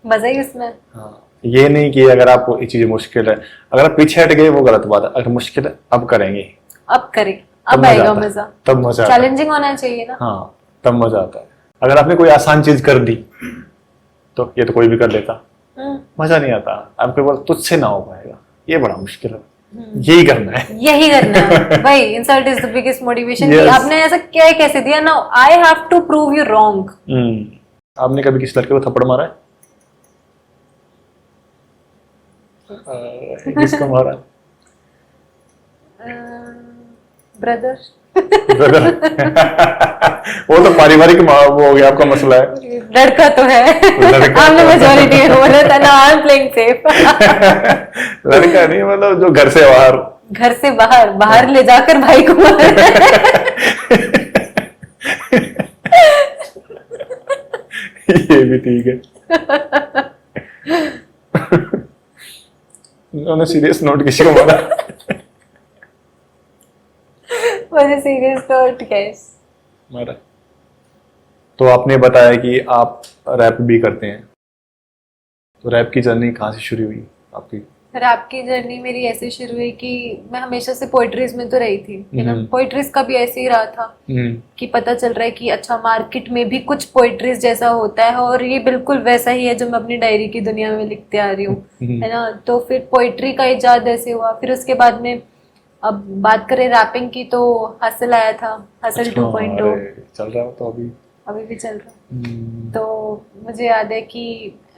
मजा ही उसमें. हाँ, ये नहीं कि अगर आपको ये चीज मुश्किल है, अगर आप पीछे हट गए वो गलत बात है। अगर मुश्किल है अब करेंगे, अब करें, तब अब आएगा आता है, मजा. तब मजा आता है। चैलेंजिंग होना चाहिए ना. हाँ, तब मजा आता है। अगर आपने कोई आसान चीज कर दी तो ये तो कोई भी कर लेता, मजा नहीं आता। आपके बोल तुझसे ना हो पाएगा, ये बड़ा मुश्किल है, यही करना है। यही करना है भाई. Insult is the biggest motivation. Yes. आपने ऐसा क्या कैसे दिया. Now I have to prove you wrong. आपने कभी किसी लड़के को थप्पड़ मारा है? किसको मारा? ब्रदर. ब्रदर। वो तो पारिवारिक वो हो गया आपका मसला है। लड़का तो है. लड़का आपने तो है। मेजॉरिटी बोला था ना. I am playing safe. लड़का नहीं, मतलब जो घर से बाहर। घर से बाहर बाहर ले जाकर भाई को मारा. ये भी ठीक है। उन्होंने सीरियस नोट किसी को मारा? मुझे सीरियस नोट कैस मारा। तो आपने बताया कि आप रैप भी करते हैं, तो रैप की जर्नी कहाँ से शुरू हुई आपकी? रैप की जर्नी मेरी ऐसे शुरू हुई कि मैं हमेशा से पोइट्रीज में तो रही थी. पोइट्रीज का भी ऐसे ही रहा था कि पता चल रहा है कि अच्छा मार्केट में भी कुछ पोइट्रीज जैसा होता है और ये बिल्कुल वैसा ही है जो मैं अपनी डायरी की दुनिया में लिखते आ रही हूँ, है ना. तो फिर पोइट्री का इजाद ऐसे हुआ. फिर उसके बाद में अब बात करें रैपिंग की तो हसल आया था. हसल 2.0 चल रहा हो तो अभी भी चल रहा है. तो मुझे याद है कि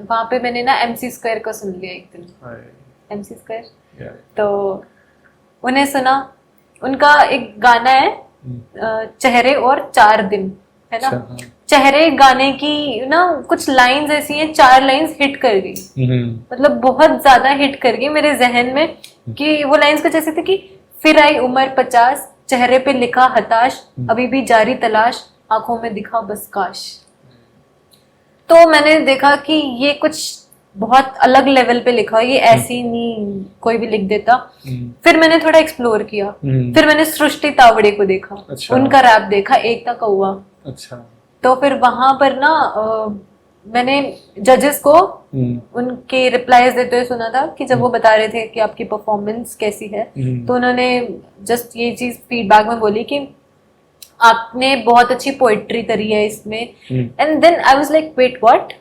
वहां पे मैंने ना MC स्क्वायर को सुन लिया एक दिन. MC square. तो उन्हें सुना. उनका एक गाना है चेहरे और 4 दिन, है ना. अच्छा, चेहरे गाने की ना कुछ लाइंस ऐसी हैं, 4 लाइंस हिट कर गई. मतलब बहुत ज्यादा हिट कर गई मेरे जहन में. कि वो लाइंस कुछ ऐसी थी कि फिर आई उम्र 50, चेहरे पे लिखा हताश, अभी भी जारी तलाश, आंखों में दिखा बस काश. तो मैंने देखा कि ये कुछ बहुत अलग लेवल पे लिखा. ये ऐसी नहीं कोई भी लिख देता. फिर मैंने थोड़ा एक्सप्लोर किया. फिर मैंने सृष्टि तावड़े को देखा. अच्छा। उनका रैप देखा, एकता कौआ. अच्छा. तो फिर वहां पर ना मैंने जजेस को उनके रिप्लाईज देते हुए सुना था कि जब वो बता रहे थे कि आपकी परफॉर्मेंस कैसी है, तो उन्होंने जस्ट ये चीज फीडबैक में बोली कि आपने बहुत अच्छी पोएट्री करी है इसमें. And then I was like wait what,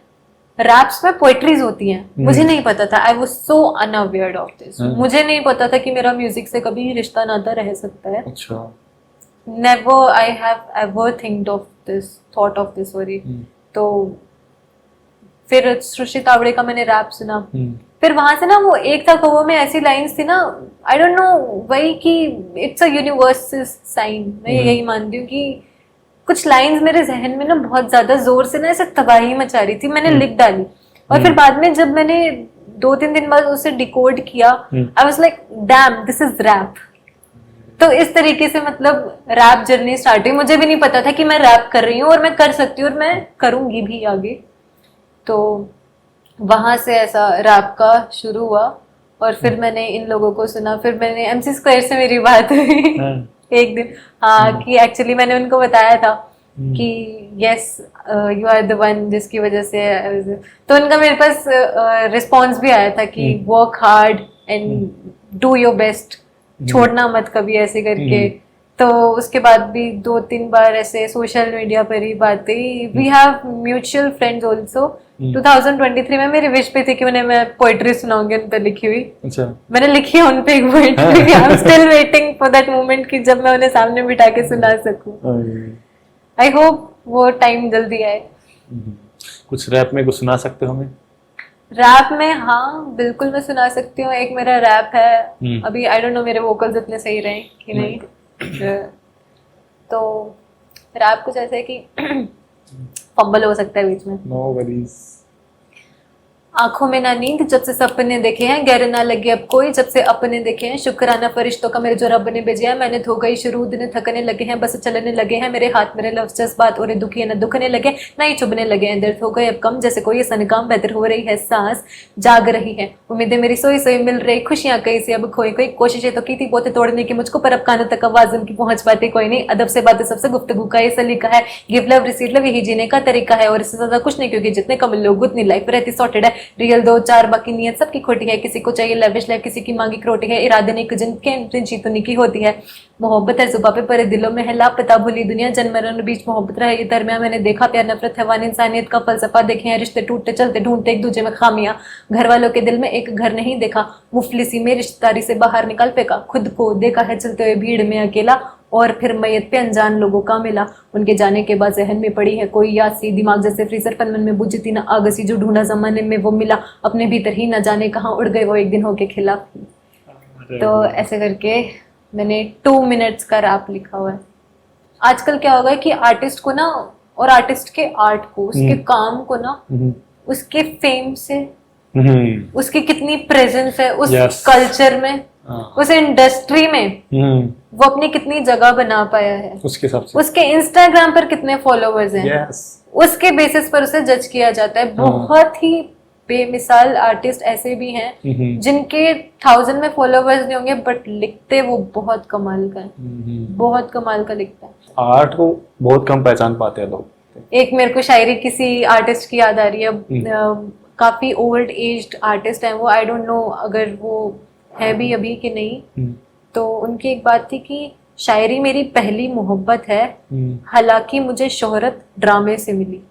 raps में पोएट्रीज होती हैं. मुझे नहीं पता था. I was so unaware of this. मुझे नहीं पता था कि मेरा म्यूजिक से कभी रिश्ता नाता रह सकता है. अच्छा. Never I have ever thought of this sorry. तो फिर सृष्टि तावड़े का मैंने रैप सुना, फिर वहां से ना वो एक था कहो में ऐसी लाइंस थी ना, आई डोंट नो वही कि इट्स अ यूनिवर्सल साइन, मैं यही मानती हूँ कि कुछ लाइंस मेरे जहन में ना बहुत ज्यादा जोर से ना ऐसे तबाही मचा रही थी, मैंने लिख डाली और फिर बाद में जब मैंने 2-3 दिन बाद उसे डिकोड किया, I was like damn this is rap. तो इस तरीके से मतलब रैप जर्नी स्टार्ट हुई। मुझे भी नहीं पता था कि मैं रैप कर रही हूँ और मैं कर सकती हूँ और मैं करूंगी भी आगे। तो वहां से ऐसा रैप का शुरू हुआ और फिर मैंने इन लोगों को सुना, फिर मैंने MC स्क्वायर से मेरी बात हुई एक दिन, हाँ कि एक्चुअली मैंने उनको बताया था कि yes you are the one जिसकी वजह से, तो उनका मेरे पास रिस्पॉन्स भी आया था कि work hard and do your best, छोड़ना मत कभी ऐसे करके। तो उसके बाद भी 2-3 बार ऐसे सोशल मीडिया पर ही बातें, we have mutual friends also. 2023 में मेरी विश पे थी कि मैं पोएट्री सुनाऊंगी उन पे लिखी हुई। अच्छा। मैंने लिखी है उन पे एक poetry, I am still waiting for that moment कि जब मैं उन्हें सामने बिठा के सुना सकूं। आई होप वो टाइम जल्दी आए। कुछ रैप में कुछ सुना सकते हो हमें? रैप में हाँ बिल्कुल मैं सुना सकती हूँ। एक मेरा रैप है, अभी आई डोंट नो मेरे वोकल्स इतने सही रहे कि नहीं। तो रैप कुछ ऐसे है कि फंबल हो सकता है बीच में। No worries. आंखों में ना नींद जब से सपने देखे हैं, गैर ना लगे अब कोई जब से अपने देखे हैं, शुक्राना फरिश्तों का मेरे जो रब ने भेजे हैं, मेहनत हो गई शुरू दिन थकने लगे हैं, बस चलने लगे हैं मेरे हाथ मेरे लफ्ज जज्बात और दुखी है न दुखने लगे ना ही चुभने लगे हैं, दर्द हो गए अब कम जैसे कोई सन काम, बेहतर हो रही है सांस जाग रही है, उम्मीदें मेरी सोई सोई मिल रही, खुशियां कई सी अब खोई कोई, कोशिशें तो की थी बोते तोड़ने की मुझको पर अब कानों तक आवाज उनकी पहुंच पाती कोई नहीं, अदब से बातें सबसे गुफ्तगू का ये सलीका है, गिव लव रिसीव लव यही जीने का तरीका है और इससे ज्यादा कुछ नहीं, क्योंकि जितने कम लोग उतनी लाइफ रहती सॉर्टेड है, रियल 2-4 बाकी नियत सबकी खोटी है, किसी को चाहिए लेविश लाइफ किसी की मांगी क्रोटी है, इरादे नहीं जिनके जीतने की होती है, मोहब्बत है जुबा पे पर दिलों में है लापता भूली दुनिया, जन्म मरण बीच मोहब्बत रहे ये दरमियान, मैंने देखा प्यार नफरत हैवान इंसानियत का फलसफा देखे हैं, रिश्ते टूटते चलते ढूंढते एक दूसरे में खामियां, घर वालों के दिल में एक घर नहीं देखा, मुफलिसी में रिश्तेदारी से बाहर निकल फेंका, खुद को देखा है चलते हुए भीड़ में अकेला और फिर मैयत पे अनजान लोगों का मिला, उनके जाने के बाद जहन में पड़ी है कोई याद सी, दिमाग जैसे फ्रीजर पर मन में बुझती ना आग सी, जो ढूंढा जमाने में वो मिला, अपने भीतर ही न जाने कहाँ उड़ गए वो एक दिन होके खिला। तो ऐसे करके मैंने 2 मिनट्स का रैप लिखा हुआ है। आजकल क्या होगा कि आर्टिस्ट को ना, और आर्टिस्ट के आर्ट को, उसके काम को ना, उसके फेम से, उसकी कितनी प्रेजेंस है उस कल्चर में, उस इंडस्ट्री में, वो अपनी कितनी जगह बना पाया है, उसके हिसाब से उसके इंस्टाग्राम पर कितने फॉलोवर्स हैं, उसके बेसिस पर उसे जज किया जाता है। बहुत ही बेमिसाल आर्टिस्ट ऐसे भी हैं जिनके 1000 में फॉलोवर्स नहीं होंगे बट लिखते वो बहुत कमाल का है, बहुत कमाल का लिखता है। आर्ट को बहुत कम पहचान पाते हैं लोग। एक मेरे को शायरी किसी आर्टिस्ट की याद आ रही है, काफी ओल्ड एज्ड आर्टिस्ट है वो, आई डोंट नो अगर वो है भी अभी कि नहीं। तो उनकी एक बात थी कि शायरी मेरी पहली मोहब्बत है, हालांकि मुझे शोहरत ड्रामे से मिली।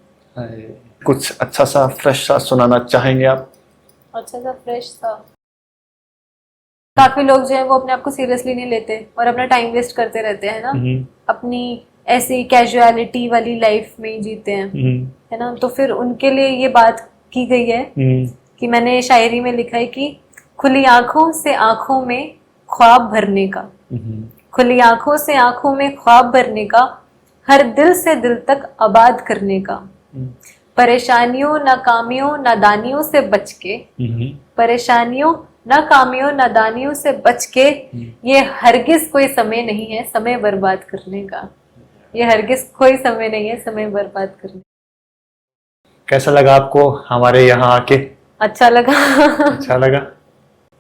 कुछ अच्छा सा फ्रेश सा सुनाना चाहेंगे आप? अच्छा सा फ्रेश सा, काफी लोग जो है वो अपने आप को सीरियसली नहीं लेते और अपना टाइम वेस्ट करते रहते हैं ना, अपनी ऐसी कैजुअलिटी वाली लाइफ में ही जीते हैं, है ना। तो फिर उनके लिए ये बात की गई है कि मैंने शायरी में लिखा है कि खुली आंखों से आंखों में ख्वाब भरने का, खुली आंखों से आंखों में ख्वाब भरने का, हर दिल से दिल तक आबाद करने का, परेशानियों नाकामियों नादानियों से बच के, परेशानियों नाकामियों नादानियों से बच के, ये हरगिज कोई समय नहीं है समय बर्बाद करने का, ये हरगिज कोई समय नहीं है समय बर्बाद करने। कैसा लगा आपको हमारे यहाँ आके? अच्छा लगा। अच्छा लगा।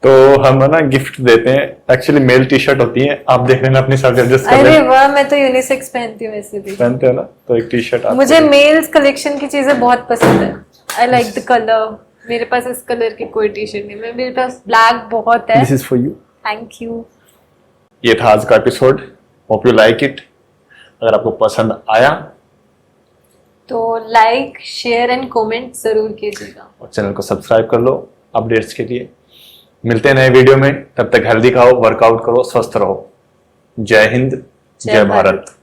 तो हम ना गिफ्ट देते हैं, एक्चुअली मेल टी शर्ट होती है, आप देख लेना अपने साथ एडजस्ट कर लेना। अरे वाह, मैं तो यूनिसेक्स पहनती हूँ वैसे भी। पहनते हो ना, तो एक टी शर्ट। मुझे मेल्स कलेक्शन की चीजें बहुत पसंद है, आई लाइक द कलर। मेरे पास इस कलर की कोई टी शर्ट नहीं, मेरे पास ब्लैक बहुत है। This is for you. Thank you. ये था आज का episode, hope you like it. अगर आपको पसंद आया तो लाइक शेयर एंड कमेंट जरूर कीजिएगा और चैनल को सब्सक्राइब कर लो अपडेट्स के लिए। मिलते हैं नए वीडियो में, तब तक हेल्दी खाओ, वर्कआउट करो, स्वस्थ रहो। जय हिंद, जय भारत।